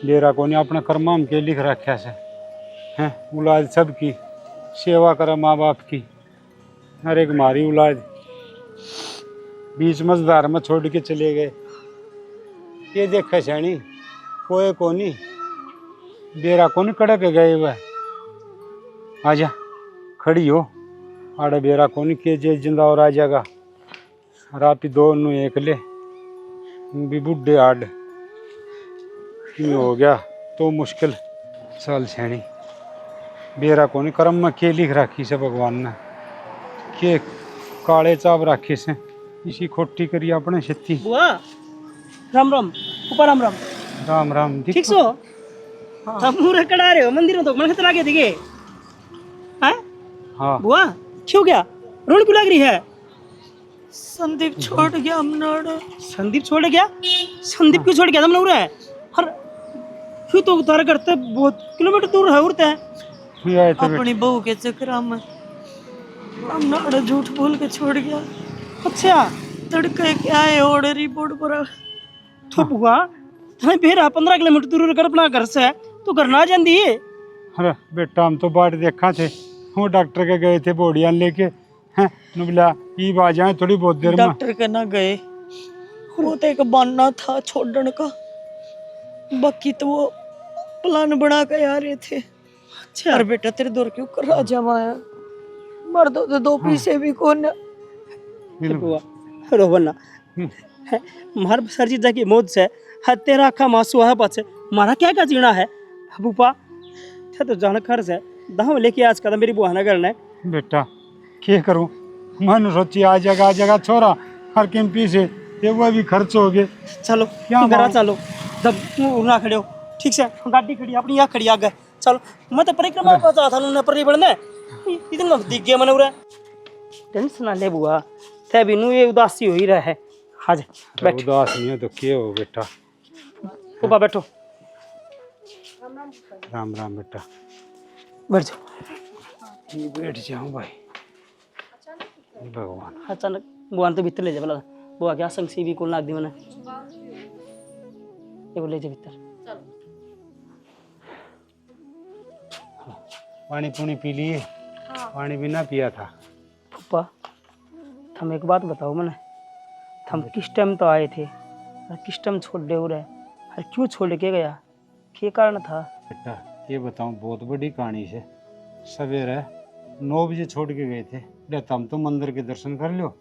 डेरा को नहीं अपने कर्मा के लिख रखा से हैं, औलाद सबकी सेवा करे माँ बाप की। हर एक मारी औलाद बीच मजदार में छोड़ के चले गए। ये देखा शैनी कोई कोनी डेरा को नहीं कड़क गए वह, आजा खड़ी हो आड़े बेरा को नहीं के जे जिंदा और आ जाएगा। रापी दो नू एक ले भी बुढ़े आड हो गया तो मुश्किल। चल शैनी बेरा को नहीं कर्म में के लिख राखी से भगवान ने, के काले चाव राखी से, इसी खोटी करी अपने छत्ती। बुआ राम राम, ऊपर राम राम। राम राम ठीक सो हम मुरे कड़ा रहे हो मंदिर में तो मन खतरा के दिखे हैं हाँ बुआ क्यों गया रोड क्यों लग रही है संदीप छोड़ गया हमने संदीप छोड़ गया संदीप क्यों छोड़ गया हमने उड़ा है हर क्यों तो उतार करते बहुत किलोमीटर दूर है उड़ते हैं ये आए थे अपनी बहू के चक्कर में हमने झूठ बोल के छोड़ गया अच्छा तड़के क्या है ऑर्डर रिपोर्ट पर तो बुआ तुम्हें फिर 15 किलोमीटर दूर कर अपना घर से तो घर ना जाती है अरे बेटा हम तो बाट देखा थे वो डॉक्टर के गए थे बोड़ियां लेके हैं बोला ई आ जाए थोड़ी बहुत देर में डॉक्टर के ना गए वो तो एक बहाना था छोड़ने का बाकी तो वो प्लान बना के आ रहे थे अच्छा अरे बेटा तेरे दौर क्यों कर राजा माया मर दो तो दो पीसे भी कौन रो बना मार सरजी जाकी मौत से है तेरा आखा मासू है पाछे मारा क्या क्या जीना है बुपा क्या तो जान खर्च है दाम लेके आज कदम मेरी बुआ ना करना है बेटा क्या करूं मन सोची आ जाएगा छोरा हर किम्पी से ये वो भी खर्च हो गए चलो क्या घर माँ? चलो जब ना खड़े हो ठीक से गाड़ी खड़ी अपनी यहाँ खड़ी आगे चलो मैं तो परिक्रमा पर था उन्हें पर बढ़ना इतना दिख गया मैंने टेंशन ना ले बुआ ते भी ये उदासी हो ही रहा है आज बैठ उदास नहीं है तो क्या हो बेटा ऊपर बैठो राम राम बेटा बैठ जाओ ये बैठ जाऊं भाई भगवान अचानक बुआ तो भीतर ले जा बोला बुआ क्या संग सी भी कौन लाग दी मैंने ये ले जा भीतर पानी पुनी पी लिए पानी भी ना पिया था पप्पा थम एक बात बताओ मैंने थम किस टाइम तो आए थे और किस टाइम छोड़ दे रहे और क्यों छोड़ के गया क्या कारण था बेटा ये बताऊं बहुत बड़ी कहानी से सवेरे 9 बजे छोड़ के गए थे बेटा हम तो मंदिर के दर्शन कर लो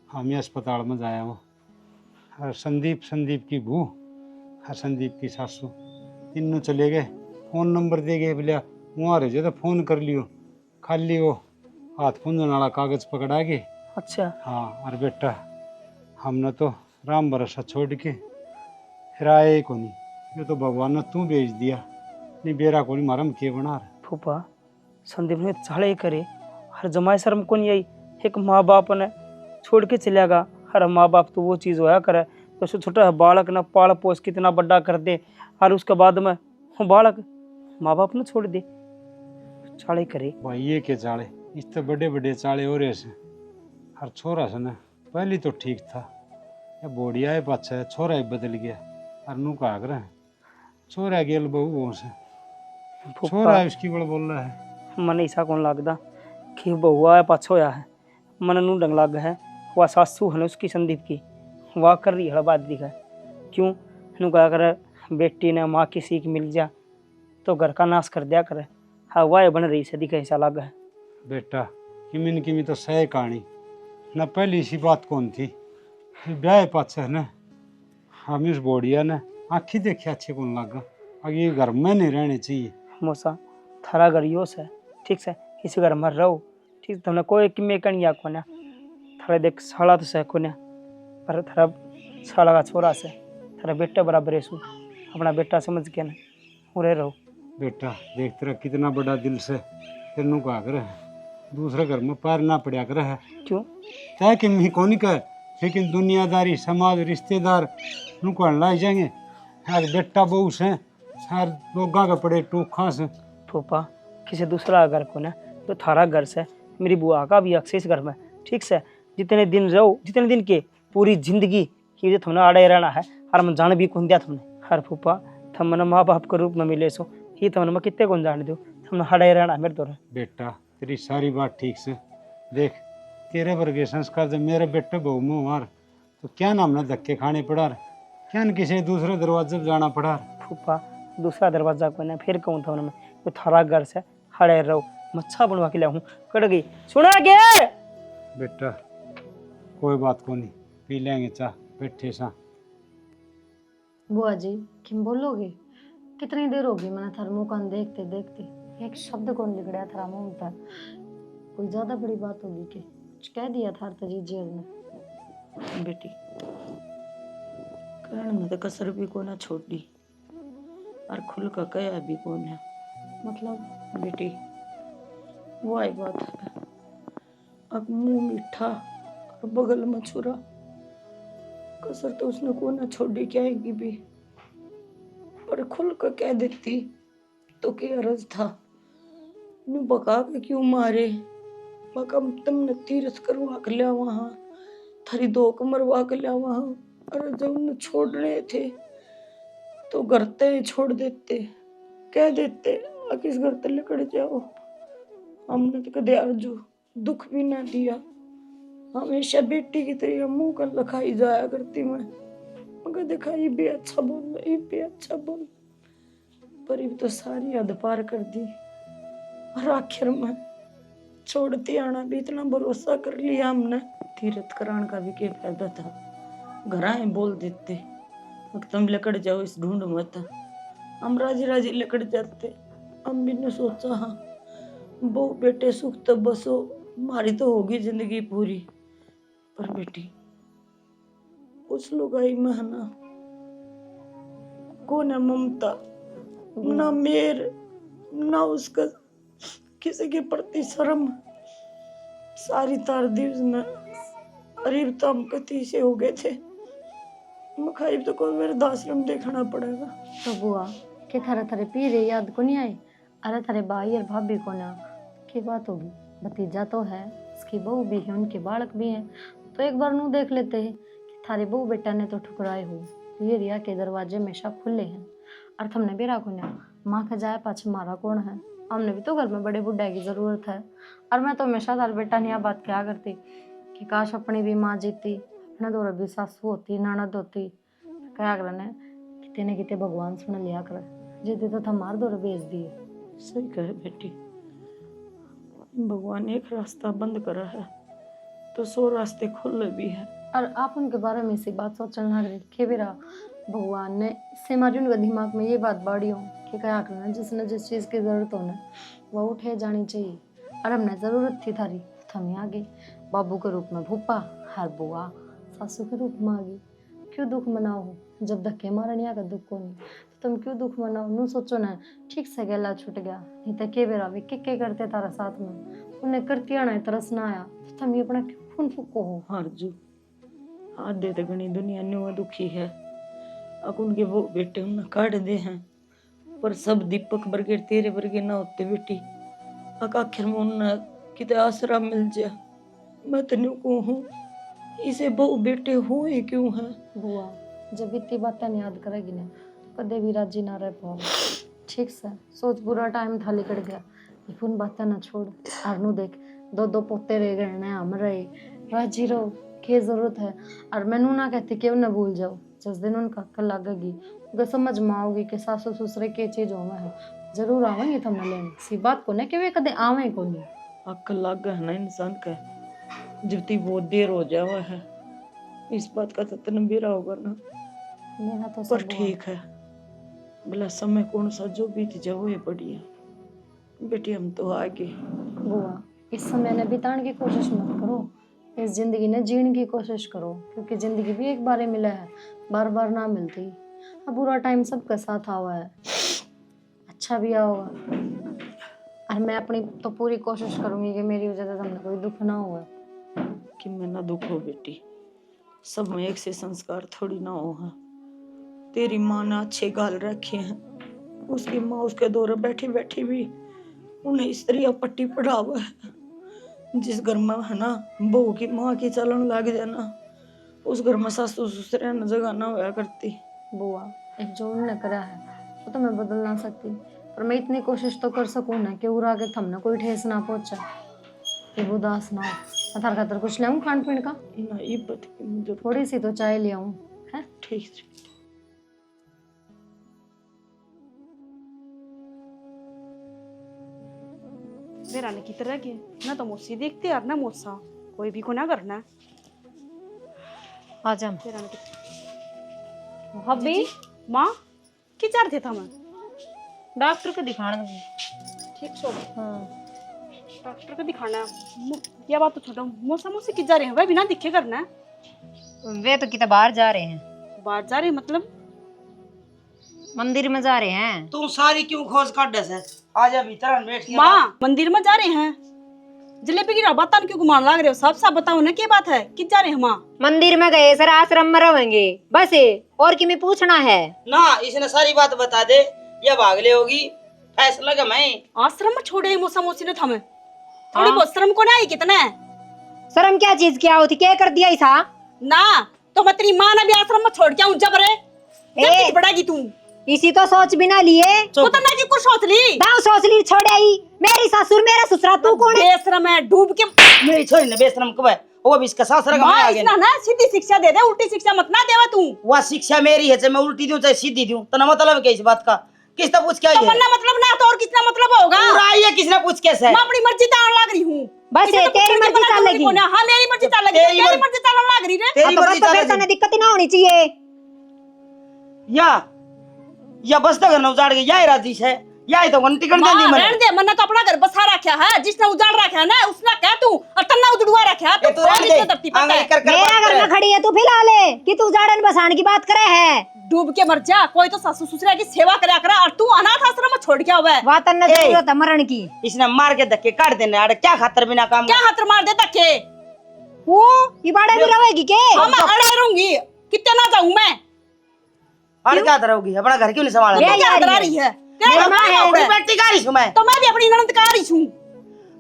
हम ही अस्पताल में जाया हूँ और संदीप की बहू और संदीप की सासू तीनों चले गए फ़ोन नंबर दे गए बोलिया वहाँ रह तो फ़ोन कर लियो खाली वो हाथ पूंजन वाला कागज़ पकड़ा के अच्छा हाँ और बेटा हमने तो राम भरोसा छोड़ के फिर आए ही को नहीं ये तो भगवान ने तू भेज दिया नहीं बेरा को नहीं मारम के बना रहा फूफा संदीप ने चाले करे हर जमाए शर्म को नहीं आई एक माँ बाप ने छोड़ के चला गया हर माँ बाप तो वो चीज़ होया करे तो छोटा बालक ना पाल पोस कितना बड़ा कर दे और उसके बाद में वो बालक माँ बाप ने छोड़ दे चाले करे भाई ये के चाले इस तो बड़े बड़े चाले हो रहे से हर छोरा से ना पहले तो ठीक था या बोड़िया है पाछा है छोरा ही बदल गया और नू का आग्रह छोरा गेल बहू से छोरा उसकी बड़ बोल रहा है मन ऐसा कौन लगता कि बहुआ है पाछो होया है मन नू डंग लग है वह सासू है उसकी संदीप की वह कर रही है बात दिखा क्यों नू कहा करे बेटी ने माँ की सीख मिल जा तो घर का नाश कर दिया करे हवा बन रही से दिखा ऐसा लग है बेटा किमी तो सही कहानी न पहली सी बात कौन थी ब्याह पाछे है ना हम इस बोड़िया ने आँखी देखे अच्छे कौन लगा अगे ये घर में नहीं रहने चाहिए मोसा थारा घर यो से ठीक से इस घर में रहो ठीक तुमने कोई किमे कनिया को ना थारा देख साला तो से को ना पर थारा साला का छोरा से थारा बेटा बराबर है सु अपना बेटा समझ के ना उरे रहो बेटा देख तेरा कितना बड़ा दिल से तेनू का आग्रह है दूसरे घर में पैर ना पड़ा कर है क्यों तय कि मैं कौन कह लेकिन दुनियादारी समाज रिश्तेदार नू कौन लाई जाएंगे हर बेटा बहू से हर लोगा का पड़े टूखा से फूफा किसी दूसरा घर को ना तो थारा घर से मेरी बुआ का भी अक्सर इस घर में ठीक से जितने दिन रहो जितने दिन के पूरी जिंदगी ये जो तुमने आड़े रहना है और मैं जान भी कौन दिया तुमने हर फूफा तुम मैंने माँ बाप के रूप में मिले सो ये तुमने मैं कितने कौन जान दो तुमने आड़े रहना मेरे दौर बेटा तेरी सारी बात ठीक से देख तेरे वर्गे संस्कार जब मेरे बेटे बहू में मार तो क्या नाम ना धक्के खाने पड़ा रहे क्या न किसी दूसरे दरवाजे पर जाना पड़ा फूफा दूसरा दरवाजा को ना फिर कहूँ था मैं तो थारा घर से हड़े रहो मच्छा बनवा के लाऊं कट गई सुना के बेटा कोई बात को नहीं पी लेंगे चाह बैठे सा बुआ जी किम बोलोगे कितनी देर होगी मैंने थारा मुंह कान देखते देखते एक शब्द कौन लिखड़ा थारा मुंह था कोई ज्यादा बड़ी बात होगी कि कुछ कह दिया था तजी जेल में बेटी करण में तो कसर भी को ना छोड़ी और खुल का कया भी कौन है। मतलब बेटी वो आई बात है, अब मुंह मीठा और बगल में छुरा, कसर तो उसने को ना छोड़ी क्या आएगी भी, पर खुल कर कह देती तो क्या अर्ज था। नु बका के क्यों मारे, बका तुमने तीरथ करवा के लिया वहां, थारी दो मरवा के लिया वहां, और जब उन्हें छोड़ने थे तो घर ते छोड़ देते, कह देते किस घर ते लकड़ जाओ। हमने तो कदे आजू दुख भी ना दिया, हमेशा बेटी की तरह मुंह कर लखाई जाया करती मैं, मगर देखा ये भी अच्छा बोल, ये भी अच्छा बोल, पर ये तो सारी हद पार कर दी। और आखिर में छोड़ती आना भी इतना भरोसा कर लिया हमने, तीरथ करान का भी क्या फायदा था। घराए बोल देते तुम लकड़ जाओ इस ढूंढ मत, हम राजी राजी लकड़ जाते। हम भी ने सोचा हाँ बहु बेटे सुख तो बसो, हमारी तो होगी जिंदगी पूरी, पर बेटी उस लुगाई में है ना कौन है ममता, ना मेर ना उसका किसी के प्रति शर्म, सारी तार दिवस में अरीब तो हम कति से हो गए थे। मखाइब तो कोई मेरे दाश्रम देखना पड़ेगा। तो बुआ के थारे थारे पी रे याद को नहीं आई, अरे थारे भाई और भाभी को ना की बात होगी, भतीजा तो है, उसकी बहू भी है, उनके बालक भी हैं, तो एक बार नू देख लेते हैं कि थारे बहू बेटा ने तो ठुकराए हो, ये रिया के दरवाजे हमेशा खुले हैं, और हमने भी राखो ना माँ का जाए पाछे मारा कौन है, हमने भी तो घर में बड़े बुढ़ा की जरूरत है। और मैं तो हमेशा थारे बेटा ने यह बात क्या करती कि काश अपनी भी माँ जीती, अपने दौर भी सासू होती, ननद होती, क्या करने कितने न कितने भगवान सुन लिया कर, जीते तो हमार दौर भेज दिए। सही कहे बेटी, भगवान एक रास्ता बंद करा है तो 100 रास्ते खुले भी है। और आप उनके बारे में इसी बात सोचने लग रहे थे मेरा भगवान ने इससे हमारी उनके दिमाग में ये बात बाड़ी हो कि क्या करना, जिसने जिस चीज़ की ज़रूरत हो ना वो उठे जानी चाहिए। और हमने ज़रूरत थी थारी तो हम आ गए, बाबू के रूप में भूपा, हर बुआ सासू के रूप में आ गई। क्यों दुख मनाओ, जब धक्के मारने आ दुख को नहीं तो तुम क्यों दुख मनाओ। नू सोचो ना ठीक से गला छूट गया, नहीं तो के बेरा भी के करते तारा साथ में, उन्हें करती आना तरस ना आया तो तुम ये अपना क्यों खून फूको हो। हारजू हाथ दे तो घनी दुनिया न्यू दुखी है, अब उनके वो बेटे उन्हें काट दे हैं, पर सब दीपक बरगे तेरे बरगे ना होते बेटी, अब आखिर में उन्हें किते आसरा मिल जाए। मैं तो न्यू को हूँ इसे बहु बेटे हुए क्यों हैं। बुआ जब इतनी बातें याद करेगी ना कदे भी राजी ना रह पाओ। ठीक से सोच, बुरा टाइम था निकल गया, उन बातें ना छोड़। आरनू देख 2 पोते रह गए ना, हम रहे, राजी रहो, क्या जरूरत है। और मैनू ना कहती कि उन्हें भूल जाओ, जिस दिन उनका अक्ल लगेगी उनको समझ में आओगी कि सासू ससुरे के चीज हो है, जरूर आवेंगे तुमने लेने। सी बात को ना कि वे कदे आवे को नहीं, अक्ल लग है ना इंसान का, जब ती बहुत देर हो जावा है, इस बात का तो तन बेरा होगा ना। मेरा तो पर सब ठीक है, भला समय कौन सा जो बीत जाओ ये बढ़िया बेटी, हम तो आगे। बुआ इस समय ने बिताने की कोशिश मत करो, इस जिंदगी ने जीने की कोशिश करो, क्योंकि जिंदगी भी एक बार मिला है, बार बार ना मिलती। अब बुरा टाइम सबके साथ हुआ है, अच्छा भी होगा, और मैं अपनी तो पूरी कोशिश करूंगी कि मेरी वजह से तुमने कोई दुख ना हुआ। कि मैं ना दुख हो बेटी, सब में एक से संस्कार थोड़ी ना हो है। तेरी माँ ने अच्छे गाल रखे हैं, उसकी माँ उसके दौरे बैठी बैठी भी उन्हें स्त्री पट्टी पढ़ावा है। जिस घर में है ना बहू की माँ की चलन लग जाना, उस घर में सासू ससुर न जगह ना होया करती। बुआ एक जो उन्होंने करा है वो तो मैं बदल ना सकती, पर मैं इतनी कोशिश तो कर सकूँ ना कि उरा के थमने कोई ठेस ना पहुंचा, कि वो उदास ना हो। मैं खातर कुछ ले आऊँ खान पीन का, ना ये बात की मुझे थोड़ी सी तो चाय ले आऊँ है। ठीक है। बेराने की तरह के ना तो मोसी देखते यार ना मोसा कोई भी को ना करना आ जा बेराने की हब्बी माँ की चार थे था मैं डॉक्टर को दिखाना। ठीक सो हाँ डॉक्टर को दिखाना यह बात तो छोड़ो, मौसा मौसी की जा रहे हैं वह बिना दिखे करना है। वे तो कितना बाहर जा रहे हैं। बाहर जा रहे हैं मतलब मंदिर में जा रहे हैं। तू सारी क्यों खोज काट दे से? आजा भीतर बैठ के माँ मंदिर में जा रहे हैं, जलेबी की बात क्यों घुमान लग रहे हो? सब सब बताओ ना, क्या बात है? किस जा रहे हैं माँ? मंदिर में गए सर, आश्रम में रहेंगे बस। और कि मैं पूछना है ना, इसने सारी बात बता दे या भागले होगी। फैसला का मैं आश्रम में छोड़े मौसा मौसी ने थमे थोड़ी बहुत शर्म को नहीं कितना है? शर्म क्या चीज क्या होती, क्या कर दिया ऐसा? ना तो मैं तेरी माँ ने भी आश्रम में छोड़ के आऊं जबरे ए, बढ़ेगी तू इसी तो सोच बिना लिए तो ना की कुछ सोच ली दाव सोच ली छोड़े आई। मेरी ससुर मेरा ससुरा, तू कौन है? बेशरम है डूब के मेरी छोरी ने बेशरम कब है? वो भी इसका सासरा का मैं माँ आ गया इसना ना सीधी शिक्षा दे दे, उल्टी शिक्षा मत ना देवा तू। वह शिक्षा मेरी है, चाहे मैं उल्टी दूं चाहे सीधी दूं, तो ना मतलब क्या इस बात का? किस तरह पूछ के आई तो है? मरना मतलब ना तो और कितना मतलब होगा? पूरा आई है, किसने पूछ कैसे है? मैं अपनी मर्जी तान लग रही हूँ। बस किसी ने तेरी पूछ के मर्जी बना चलेगी। दूंगी हाँ मेरी मर्जी चलेगी, तेरी तेरी मर्जी चलने लग रही है। तेरी मर्जी तो फिर चलेगी। तने दिक्कत ही ना होनी चाहिए। या बस तक न उजाड़ के या राजी है या तो वन टिकट दे दी माँ मैंने। रहने दे, मन्ना तो अपना घर बसा रखा है, जिसने उजाड़ रखा है ना उसने कह तू और तन्ना उजड़वा रखा है ये तो तो रहने दे, धरती पर आंगली कर कर मेरा बात घर करे। में खड़ी है तू फिलहाल कि तू जाड़न बसाने की बात करे है। डूब के मर जा, कोई तो सासू ससुरा की सेवा करया करे और तू अनाथ आश्रम में छोड़ के आवे। वातन ने ए, जरूरत है मरण की। इसने मार के धक्के काट देने अरे क्या खातर बिना काम क्या हाथ मार दे धक्के? वो ये बाड़े भी रहेगी के? हाँ मैं अड़े रहूंगी, कितने ना जाऊं मैं? अरे क्या रहोगी? अपना घर क्यों नहीं संभाला? क्या याद आ रही है? तेरा मेरा अपना है है। अपनी बेटी का रही हूं मैं। तो मैं भी अपनी ननद का रही हूँ।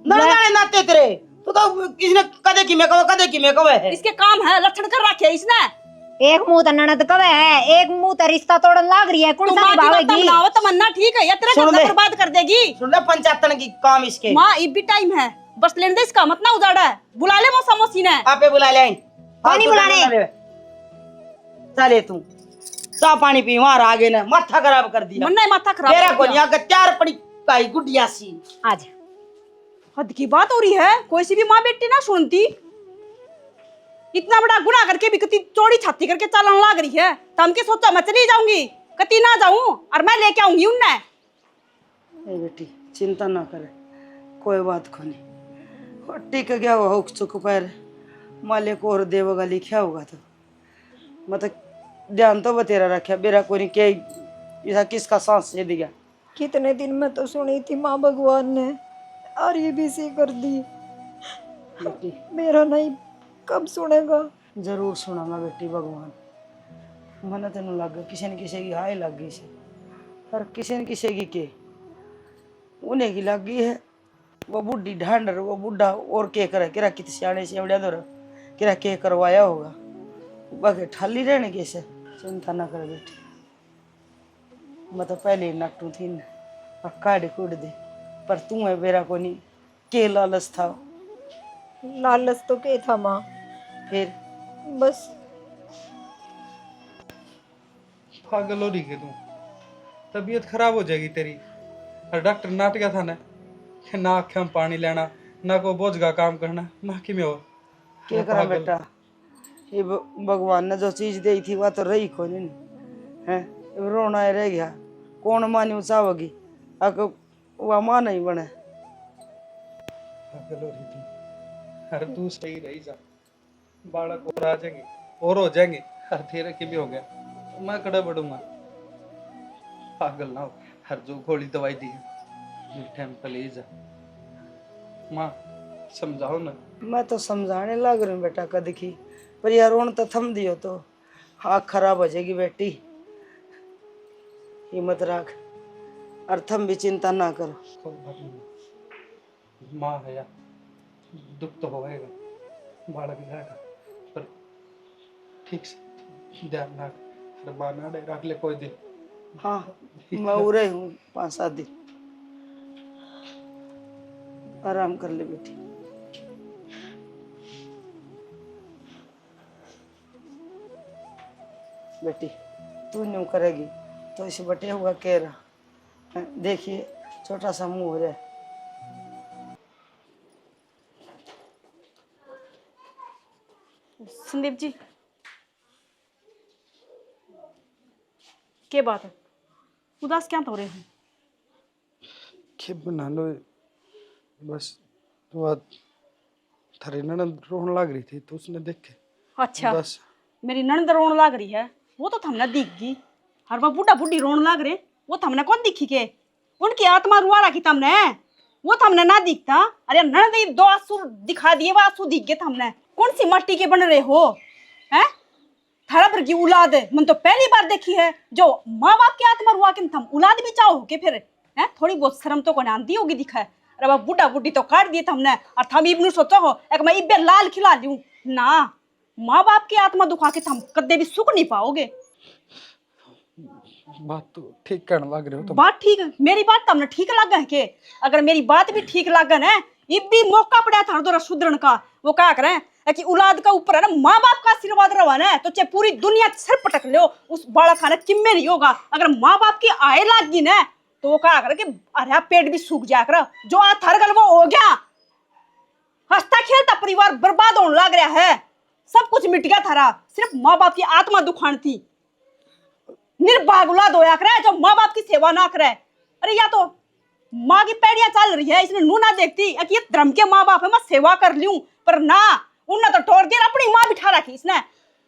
नड़ाने नाते तेरे तो किसने कदे की मैं कवे है? इसके काम है लक्षण कर रखे इसने। एक मुंह तो ननद कवे है, एक मुंह तो रिश्ता तोड़न लाग रही है। कौन तू सा माँ की बात निभावेगी? बनाओ तो मन्ना ठीक है या तेरा सुन घर ले। बर्बाद कर देगी। सुन ले पंचायतन की काम इसके। माँ ये भी टाइम है, बस लेने दे इसका, मत ना उजाड़ा है। बुला ले मौसा मौसी ने। आपे बुला ले आई। कौन नहीं बुलाने? चले तू चाह पानी पी, वहां आगे ने माथा खराब कर दिया। मन्ना माथा खराब तेरा कर को दिया। नहीं त्यार पड़ी काई गुडिया सी। आज हद की बात हो रही है, कोई सी भी माँ बेटी ना सुनती। इतना बड़ा गुनाह करके भी कति चौड़ी छाती करके चलन लाग रही है। तो हम के सोचा मैं चली जाऊंगी, कति ना जाऊं और मैं लेके आऊंगी उन्ने। ए बेटी चिंता ना करे, कोई बात को नहीं। टिक गया वो हुक चुक पर माले को और देवगा लिखा होगा तो मतलब ध्यान तो बतेरा रखा बेरा कोई नहीं के ऐसा किसका सांस से दिया। कितने दिन में तो सुनी थी माँ भगवान ने, और ये भी सी कर दी। बेटी मेरा नहीं, कब सुनेगा? जरूर सुनागा बेटी भगवान। मन तेन लग किसी न किसी की हाय लग गई से, पर किसी न किसी की के उन्हें की लग गई है। वो बुढ़ी ढांडर वो बुढ़ा और के करे किरा कित सियाने से एवड़िया दो किरा के करवाया होगा बाकी ठाली रहने के से। चिंता ना कर बेटी, मैं तो पहले ही नटू थी न और काट कूट दे, पर तू है बेरा को नहीं के लालच था। लालच तो के था माँ, फिर बस पागल हो रही है तू, तबीयत खराब हो जाएगी तेरी। और डॉक्टर नाट गया था ना कि ना आँखें में पानी लेना, ना को बोझ का काम करना, ना कि में हो क्या करा बेटा? ये भगवान ने जो चीज दी थी वह तो रही को नहीं है, रोना ही रह गया। कौन मानी चाहोगी अक वह मां नहीं बने। पागल हो रही थी। अरे तू सही रही जा, बालक और आ जाएंगे और हो जाएंगे। हर तेरे के भी हो गया तो मैं कड़ा बढ़ूंगा। पागल ना हो, हर जो गोली दवाई दी है टाइम पर ले जा। माँ समझाओ ना। मैं तो समझाने लग रही हूँ बेटा कद की, पर यार रोन तो थम दियो तो आँख खराब हो जाएगी बेटी। हिम्मत रख और थम भी चिंता ना करो। कोई बात नहीं, माँ है यार, दुख तो होएगा, बालक जाएगा, पर ठीक से ध्यान रख। हर बार ना रख ले कोई दिन। हाँ मैं उरे हूँ 5-7 दिन, आराम कर ले बेटी। बेटी तू न्यू करेगी तो इसे बटे हुआ कह रहा। देखिए छोटा सा मुंह हो रहा है। संदीप जी क्या बात है, उदास क्या हो रहे हैं? के बना लो बस। वो थारी ननद रोने लग रही थी तो उसने देख के अच्छा बस। मेरी ननद रोने लग रही है, वो तो थमने दिख गई। और वो बूढ़ा बूढ़ी रोन लाग रहे, वो थमने कौन दिखी के? उनकी आत्मा रुआ रखी तमने, वो थमने ना दिखता। अरे ननदी 2 आंसू दिखा दिए, वो आंसू दिख गए थमने। कौन सी मट्टी के बन रहे हो हैं? थारा भर की औलाद मन तो पहली बार देखी है जो माँ बाप की आत्मा रुआ के थम औलाद भी चाहो के फिर हैं? थोड़ी बहुत शर्म तो कोने आंदी होगी दिखा है। अरे वो बूढ़ा बूढ़ी तो काट दिए थमने, और थम इब्नु सोचो हो एक मैं इब्बे लाल खिला लूं ना। माँ बाप की आत्मा दुखा के थम कदे भी सुख नहीं पाओगे। बात तो ठीक कहने लग रहे हो तुम। बात ठीक है, मेरी बात तुमने ठीक लगा है के? अगर मेरी बात भी ठीक लगन है, ये भी मौका पड़ा था दो सुधरन का। वो क्या करें है कि औलाद का ऊपर है ना माँ बाप का आशीर्वाद रवा ना, तो चाहे पूरी दुनिया सिर पटक लो उस बालक खाने किम्मे नहीं होगा। अगर माँ बाप की आय लाग गई ना, तो वो क्या करे कि अरे पेट भी सूख जाया कर। जो आज थर गल वो हो गया, हंसता खेलता परिवार बर्बाद होने लग रहा है। सब कुछ मिट गया थारा, सिर्फ माँ बाप की आत्मा दुखान थी। निर्भाग औलाद होया करे जो माँ बाप की सेवा ना करे। अरे या तो माँ की पैड़ियां चल रही है, इसने नू ना देखती कि ये धर्म के माँ बाप है, मैं सेवा कर लूं, पर ना उनने तो ठोर दिया, अपनी माँ बिठा रखी इसने।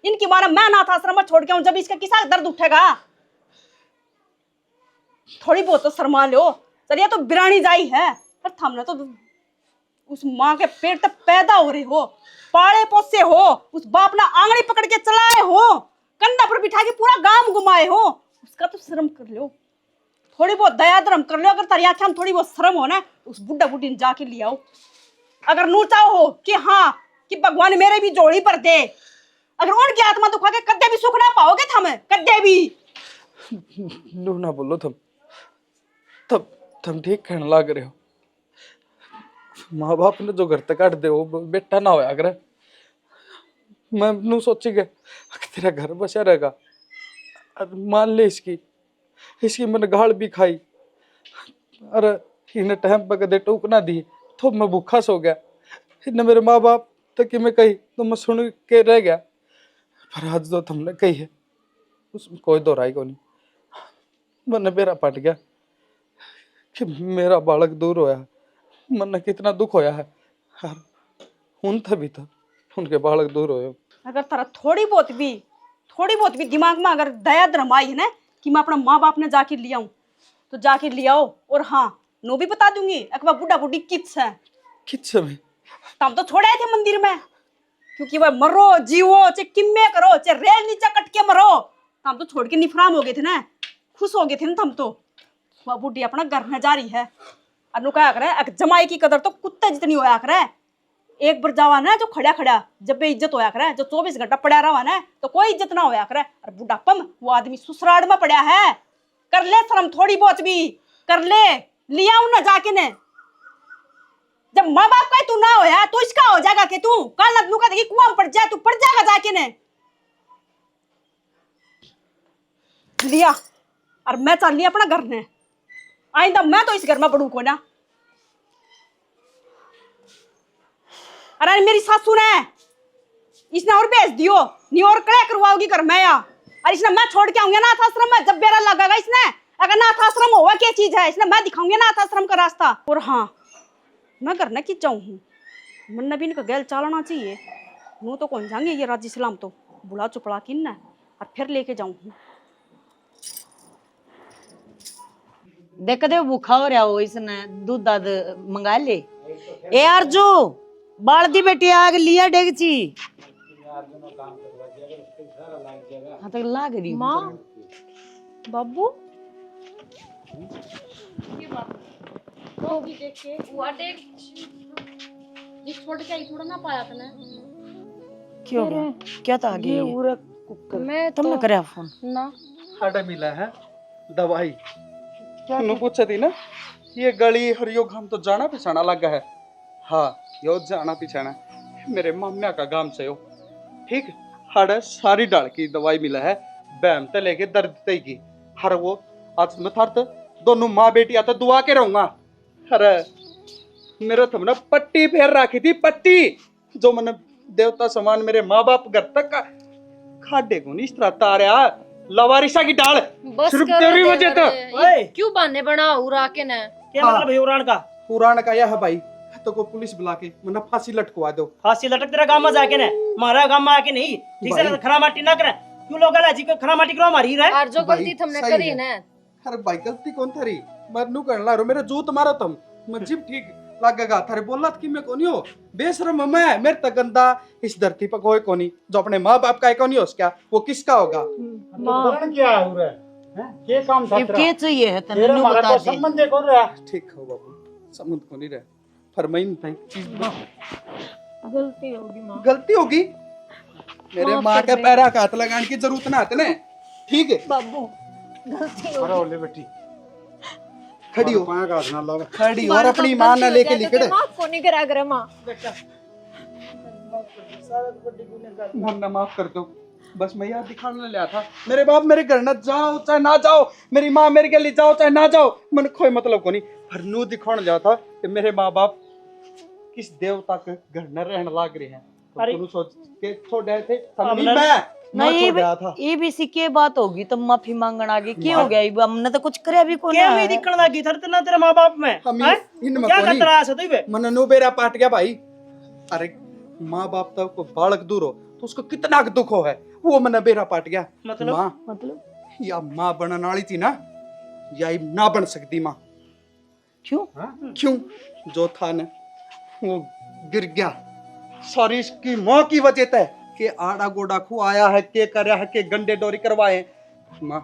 इनकी माँ मैं अनाथ आश्रम में छोड़ के आऊं, जब इसका किसा दर्द उठेगा? थोड़ी बहुत तो शर्मा लो। चलिए तो बिरानी जाई है, पर थमने तो उस माँ के पेट तक पैदा हो रहे हो, पाले पोसे हो, उस बाप ना आंगड़ी पकड़ के चलाए हो, कंधा पर बिठा के पूरा गांव घुमाए हो। उसका तो शर्म कर लो, थोड़ी बहुत दया धर्म कर लो। अगर तारी आंखें में थोड़ी बहुत शर्म हो ना, उस बुड्ढा बुड्ढी ने जाके ले आओ। अगर नू चाहो हो कि हाँ कि भगवान मेरे भी जोड़ी पर दे, अगर उनकी आत्मा दुखा के कद्दे भी सुख ना पाओगे थम, कद्दे भी। नू ना बोलो तुम ठीक कहने लग रहे हो। माँ बाप ने जो घर तक काट दे वो बेटा ना होया करे। मैं नू सोची गया तेरा घर बचा रहेगा, और मान ले इसकी मैंने गाल भी खाई, अरे इन्हें टाइम पर कदे टूक ना दी तो मैं भूखा सो गया। इन्हें मेरे माँ बाप तक मैं कही तो मैं सुन के रह गया, पर आज जो तुमने कही है उसमें कोई दोहराई को नहीं। मैंने मेरा पट गया कि मेरा बालक दूर होया, मन कितना दुख होया है। उनसे भी था उनके बालक दूर होए। अगर तारा थोड़ी बहुत भी दिमाग में अगर दया धर्म आई है ना कि मैं अपना माँ बाप ने जाके ले आऊं, तो जाके ले आओ। और हाँ, नो भी बता दूंगी एक बार बुढ़ा बुढ़ी किस है में तब तो छोड़े थे मंदिर में, क्योंकि वह मरो जीवो चाहे किम्मे करो, चाहे रेल नीचे कट के मरो, तब तो छोड़ के निफराम हो गए थे ना, खुश हो गए थे ना। तम तो वह बुढ़ी अपना घर में जा रही है, अनु क्या करे जमाई की कदर तो कुत्ते जितनी होया करे। एक बार जावा ना जो खड़ा खड़ा जब भी इज्जत होया करे, जो 24 घंटा पड़ा रहा ना तो कोई इज्जत ना होया करे। और बुढ़ापा में वो आदमी ससुराल में पड़ा है, कर ले शर्म थोड़ी बहुत भी कर ले, लिया ना जाके ने। जब माँ बाप का तू ना होया तो इसका हो जाएगा कि तू कल नदनू का देखी कुआं पड़ जाए, तू पड़ जाएगा जाके ने। लिया और मैं चल लिया अपना घर ने, आइंदा मैं तो इस घर में पड़ू को ना। अरे मेरी सासू ने इसने और भेज दियो नहीं और कड़े करवाओगी घर में या, और इसने मैं छोड़ के आऊंगी अनाथ आश्रम में। जब बेरा लगेगा इसने, अगर अनाथ आश्रम हुआ क्या चीज है, इसने मैं दिखाऊंगी अनाथ आश्रम का रास्ता। और हाँ, मैं घर न की जाऊँ हूँ, मन भी इनका गैल चलाना चाहिए। नू तो कौन जाएंगे ये राजी सलाम तो बुला चुपड़ा किन न और फिर लेके जाऊँ हूँ। देख दे भूखा हो रहा हो, इसने दूध दाद मंगा ले। ए अर्जू बाल दी बेटी आग लिया डेगची। हाँ तो लाग रही माँ बाबू थोड़ा ना पाया था ना, क्यों क्या था आगे मैं तुमने कराया फोन ना हाडा मिला है दवाई क्या पूछा थी ना, ये गली और यो गांव तो जाना पिछाना लगा है। हाँ यो जाना पिछाना मेरे मामया का गांव से हो, ठीक। हाडा सारी डाल की दवाई मिला है, बैम ते लेके दर्द ते की। हर वो आज मैं थार तो दोनों माँ बेटी आता दुआ के रहूंगा। अरे मेरे तुमने पट्टी फेर रखी थी, पट्टी जो मैंने देवता समान मेरे माँ बाप घर तक का खाडे को नहीं इस तरह तारा लवारिशा की डाल सिर्फ तेरी वजह तो। क्यों बहाने बना उड़ा के ना, क्या मतलब है उड़ान का? पुराण का यह है भाई, तो को पुलिस बुला के मैंने फांसी लटकवा दो। फांसी लटक तेरा गांव में जाके ना, हमारा गांव में आके नहीं, ठीक से खरा माटी ना करे। क्यों लोग जी को खरा माटी करो मारी रहे और जो गलती तुमने सही करी है। ना अरे भाई गलती कौन थारी? मरनू कर ला रो मेरा जूत मारो तुम मजिब ठीक लगेगा थारे बोला कि मैं कोनी हो बेशरम मैं मेरे तक गंदा इस धरती पर कोई कोनी जो अपने माँ बाप का है कोनी हो उसका वो किसका होगा? तो क्या है उरे हैं के काम था तेरा क्या चाहिए है तने तेरा नु हमारा बता को दे संबंध कौन रहा ठीक हो बाबू समझ को नहीं रहे फरमाइन भाई चीज गलती होगी माँ गलती होगी मेरे माँ के पैरा का हाथ लगाने की जरूरत ना आते ने ठीक है बाबू गलती अरे ओले बेटी खड़ी हो पाया का हाथ ना लगा खड़ी हो और अपनी माँ ना लेके लिखड़े माफ को नहीं करा करे माँ मुन्ना माफ कर दो बस मैं यार दिखाने लिया था मेरे बाप मेरे घर न जाओ चाहे ना जाओ मेरी माँ मेरे के लिए जाओ चाहे ना जाओ मन कोई मतलब को नहीं पर नू दिखाने जाता था कि मेरे माँ बाप किस देवता के घर न रहने लाग रहे हैं तो तू सोच के छोड़ गए थे समझी मैं छोड़ गया था ये भी सिक्के बात होगी तो माफी मांगना आगे क्या हो गया ये हमने तो कुछ करे भी कोनी क्या भी दिखण लगी थर तना तेरे मां बाप में हम इन क्या मकोनी खतरा है तो मन नु बेरा पाट गया भाई अरे माँ बाप तक को बालक दूर हो तो उसको कितना दुख हो है वो मन बेरा पाट गया मतलब या माँ बनने वाली थी ना या ना बन सकती माँ क्यों क्यों जो था ना वो गिर गया सॉरी इसकी माँ की वजह से के आड़ा गोड़ा खू आया है के करया है के गंडे डोरी करवाए माँ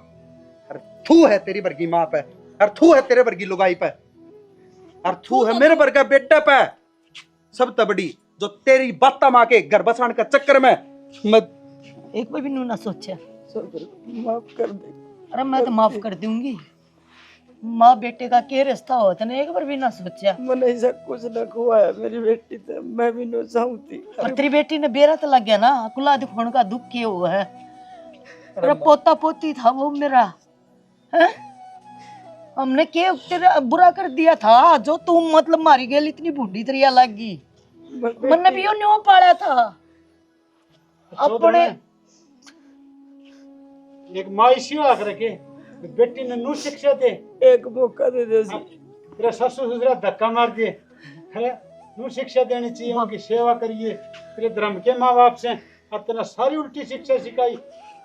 अरे थू है तेरी वर्गी माँ पे अरे थू है तेरे वर्गी लुगाई पे अरे थू है मेरे वर्गा बेटे पे सब तबड़ी जो तेरी बाता माँ के घर बसाने का चक्कर में मैं एक बार भी नू ना सोचा माफ कर दे अरे मैं तो माफ कर दूंगी माँ बेटे का क्या रिश्ता होता ना एक बार भी ना सोचा मैंने ऐसा कुछ न खुआया मेरी बेटी तो मैं भी न चाहती और तेरी बेटी ने बेरा तो लग गया ना कुला दिखोने का दुख किए हुआ है अरे पोता पोती था वो मेरा है हमने क्या तेरा बुरा कर दिया था जो तुम मतलब मारी गई इतनी बूढ़ी तरिया लगी मैंने भी न्यू पाला था अपने एक माँ इसी आकर के बेटी ने नू शिक्षा दे एक मौका दे दे तेरा ससुर ससुरा धक्का मार दिए है नू शिक्षा देनी चाहिए उनकी सेवा करिए तेरे धर्म के माँ बाप से और तेरा सारी उल्टी शिक्षा सिखाई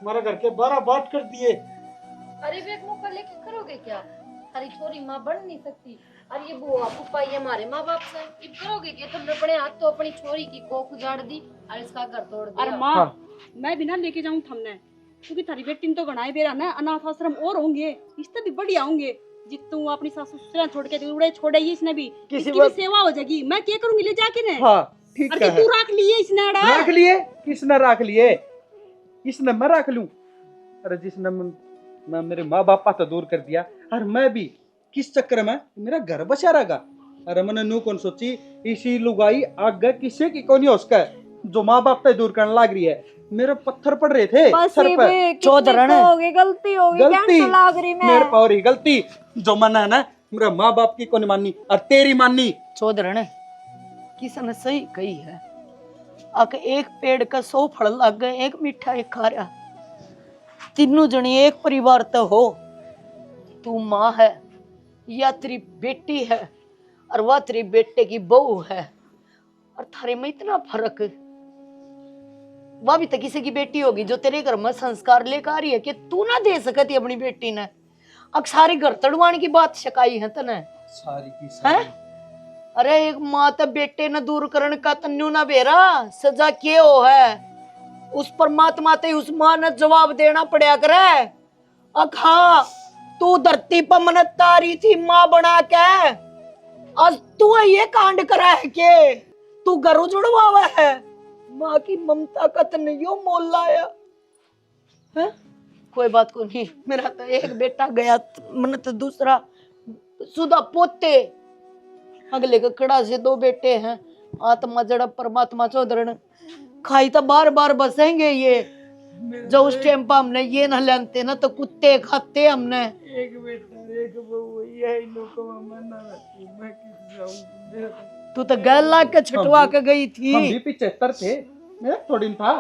हमारे घर के 12 बाट कर दिए अरे वे एक मौका लेके करोगे क्या हमारी छोरी माँ बन नहीं सकती और ये बुआ पुप्पा ये हमारे माँ बाप से ये करोगे क्या तुमने अपने हाथ तो अपनी छोरी की कोख उजाड़ दी और इसका घर तोड़ दिया अरे माँ मैं भी ना लेके जाऊँ थमने क्योंकि थारी बेटी तो गणाए बेरा ना अनाथ आश्रम और होंगे इससे भी बढ़िया होंगे जितू अपनी सासू ससुर छोड़ के उड़े छोड़े इसने भी इसकी भी सेवा हो जाएगी मैं क्या करूंगी ले जाके ने हाँ ठीक अरे है तू रख लिए इसने रख लिए किसने रख लिए इसने मैं रख लूं अरे जिसने मैं मेरे माँ बाप तो दूर कर दिया और मैं भी किस चक्कर में मेरा घर बचा रहेगा अरे मैंने नू कौन सोची इसी लुगाई आगे किसे की कौन है उसका जो माँ बाप तो दूर करने लग रही है मेरे पत्थर पड़ रहे थे सर पर चौधरण गलती होगी गलती कैंसर लाग रही मैं मेरे पर ही गलती जो मना है ना मेरा माँ बाप की कौन माननी और तेरी माननी चौधरण किसने सही कही है आके एक पेड़ का 100 फल लग गए एक मीठा एक खारा तीनों जने एक परिवार तो हो तू माँ है या तेरी बेटी है और वह तेरी बेटे की बहू है और थारे में इतना फर्क वह भी तो किसी की बेटी होगी जो तेरे घर में संस्कार लेकर आ रही है कि तू ना दे सकती अपनी बेटी ने अब सारी घर तड़वाने की बात शिकाई है तने सारी की है अरे एक माँ तो बेटे न दूर करने का तन्यू ना बेरा सजा के हो है उस परमात्मा ते उस माँ ने जवाब देना पड़ा करे अख हाँ तू धरती पर मन तारी थी माँ बना के आज तू ये कांड करा है के तू घर उजड़वा हुआ है माँ की ममता का तने यो मोल लाया है कोई बात को नहीं मेरा तो एक बेटा गया मन तो दूसरा सुधा पोते अगले का कड़ा से 2 बेटे हैं आत्मा जड़ा परमात्मा चौधरण खाई तो बार बार बसेंगे ये जो उस टाइम पर हमने ये ना लेते ना तो कुत्ते खाते हमने एक बेटा एक बहू यही लोग मैं किस जाऊं तू तो गला के छटवा के गई थी हम भी 75 थे मेरा थोड़ी न था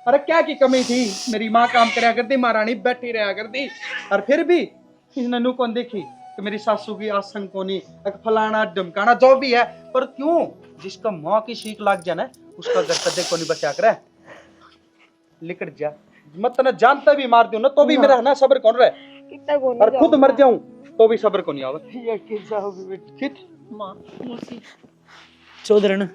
अरे क्या की कमी थी मेरी माँ काम करया करती महारानी बैठी रहा करती और फिर भी इसने नू कौन देखी कि मेरी सासू की आसन कोनी फलाना डमकाना जो भी है पर क्यों जिसका माँ की सीख लाग जाए ना उसका घर कदे को नहीं बचा कर लिकट जा मैं तने जानता भी मार दूं ना तो भी मेरा ना सब्र कौन रहे, कितना गोनी और खुद मर जाऊं तो भी सब्र को नहीं आवे। ये के जाओगे बेटी? कित माँ चौधरन,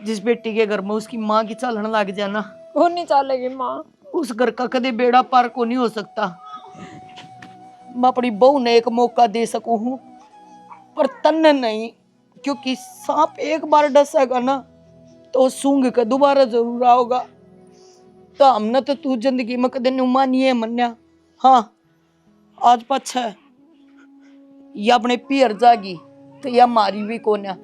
जिस बेटी के घर में उसकी माँ की चालन लग जाना, वो नहीं चलेगी माँ। उस घर का कदे बेड़ा पार को नहीं हो सकता। मैं अपनी बहू ने एक मौका दे सकूं हूं, पर तन्ने नहीं, क्योंकि सांप एक बार डसेगा ना तो सूंघ के दोबारा जरूर आओगा। तो हमने तो तू जिंदगी में कदे नहीं मानिए मन्या। हाँ, आज पछ है या अपने पियर जागी तो या मारी भी कोन्या,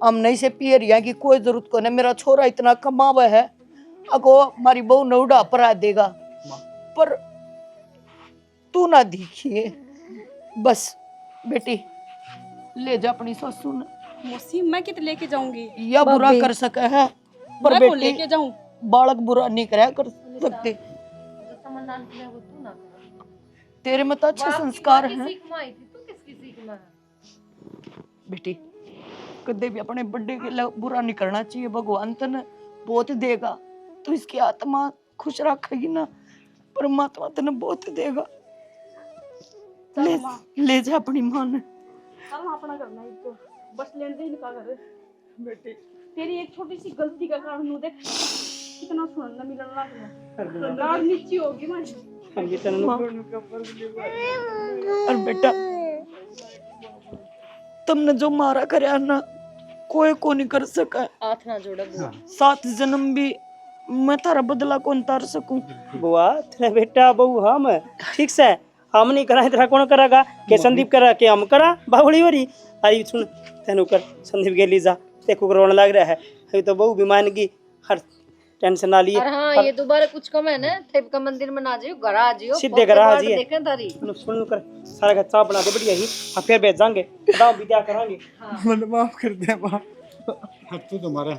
हम नहीं से पियर या की कोई जरूरत को नहीं। मेरा छोरा इतना कमावा है, अगो हमारी बहू ने उड़ा पर आ देगा, पर तू ना दिखिए। बस बेटी ले जा अपनी सासू ने, मौसी मैं कित लेके जाऊंगी? या बुरा कर सके है, पर मैं कौन बेटी लेके जाऊं? बालक बुरा नहीं करे कर सकते। तेरे में तो अच्छे संस्कार हैं बेटी। कदे भी अपने बड़े के लिए बुरा नहीं करना चाहिए। भगवान तने बहुत देगा तो इसकी आत्मा खुश रखेगी ना, परमात्मा तने बहुत देगा। ले जा अपनी मां ने। चल ना अपना करना है तो बस लेने दे इनका घर बेटी। तेरी एक छोटी सी गलती का कारण नू देख कितना सुनना मिलने लग गया। लाड़ नीची होगी मैं और बेटा तुमने जो मारा करया ना कोई को नहीं कर सका। हाथ ना जोड़ा बुआ। 7 जन्म भी मैं तारा बदला कौन तार सकूं। बुआ तेरा बेटा बहू हम है, ठीक से हम नहीं करा तेरा कौन करागा? के संदीप करा के हम करा बाहुली वरी। अरे सुन तेनू कर संदीप के लीजा देखो रोने लग रहा है, अभी तो बहू भी मान गई, हर टेंशन ना लिए। हाँ ये दोबारा कुछ कम है ना, थेप का मंदिर में ना जियो, घर आ जियो, सीधे घर आ जिए। देखें तारी सुन कर सारा का चाप बना दे बढ़िया ही, हम फिर भेज जाएंगे, दाव भी क्या करांगे। मन माफ कर दे माँ। तू तुम्हारा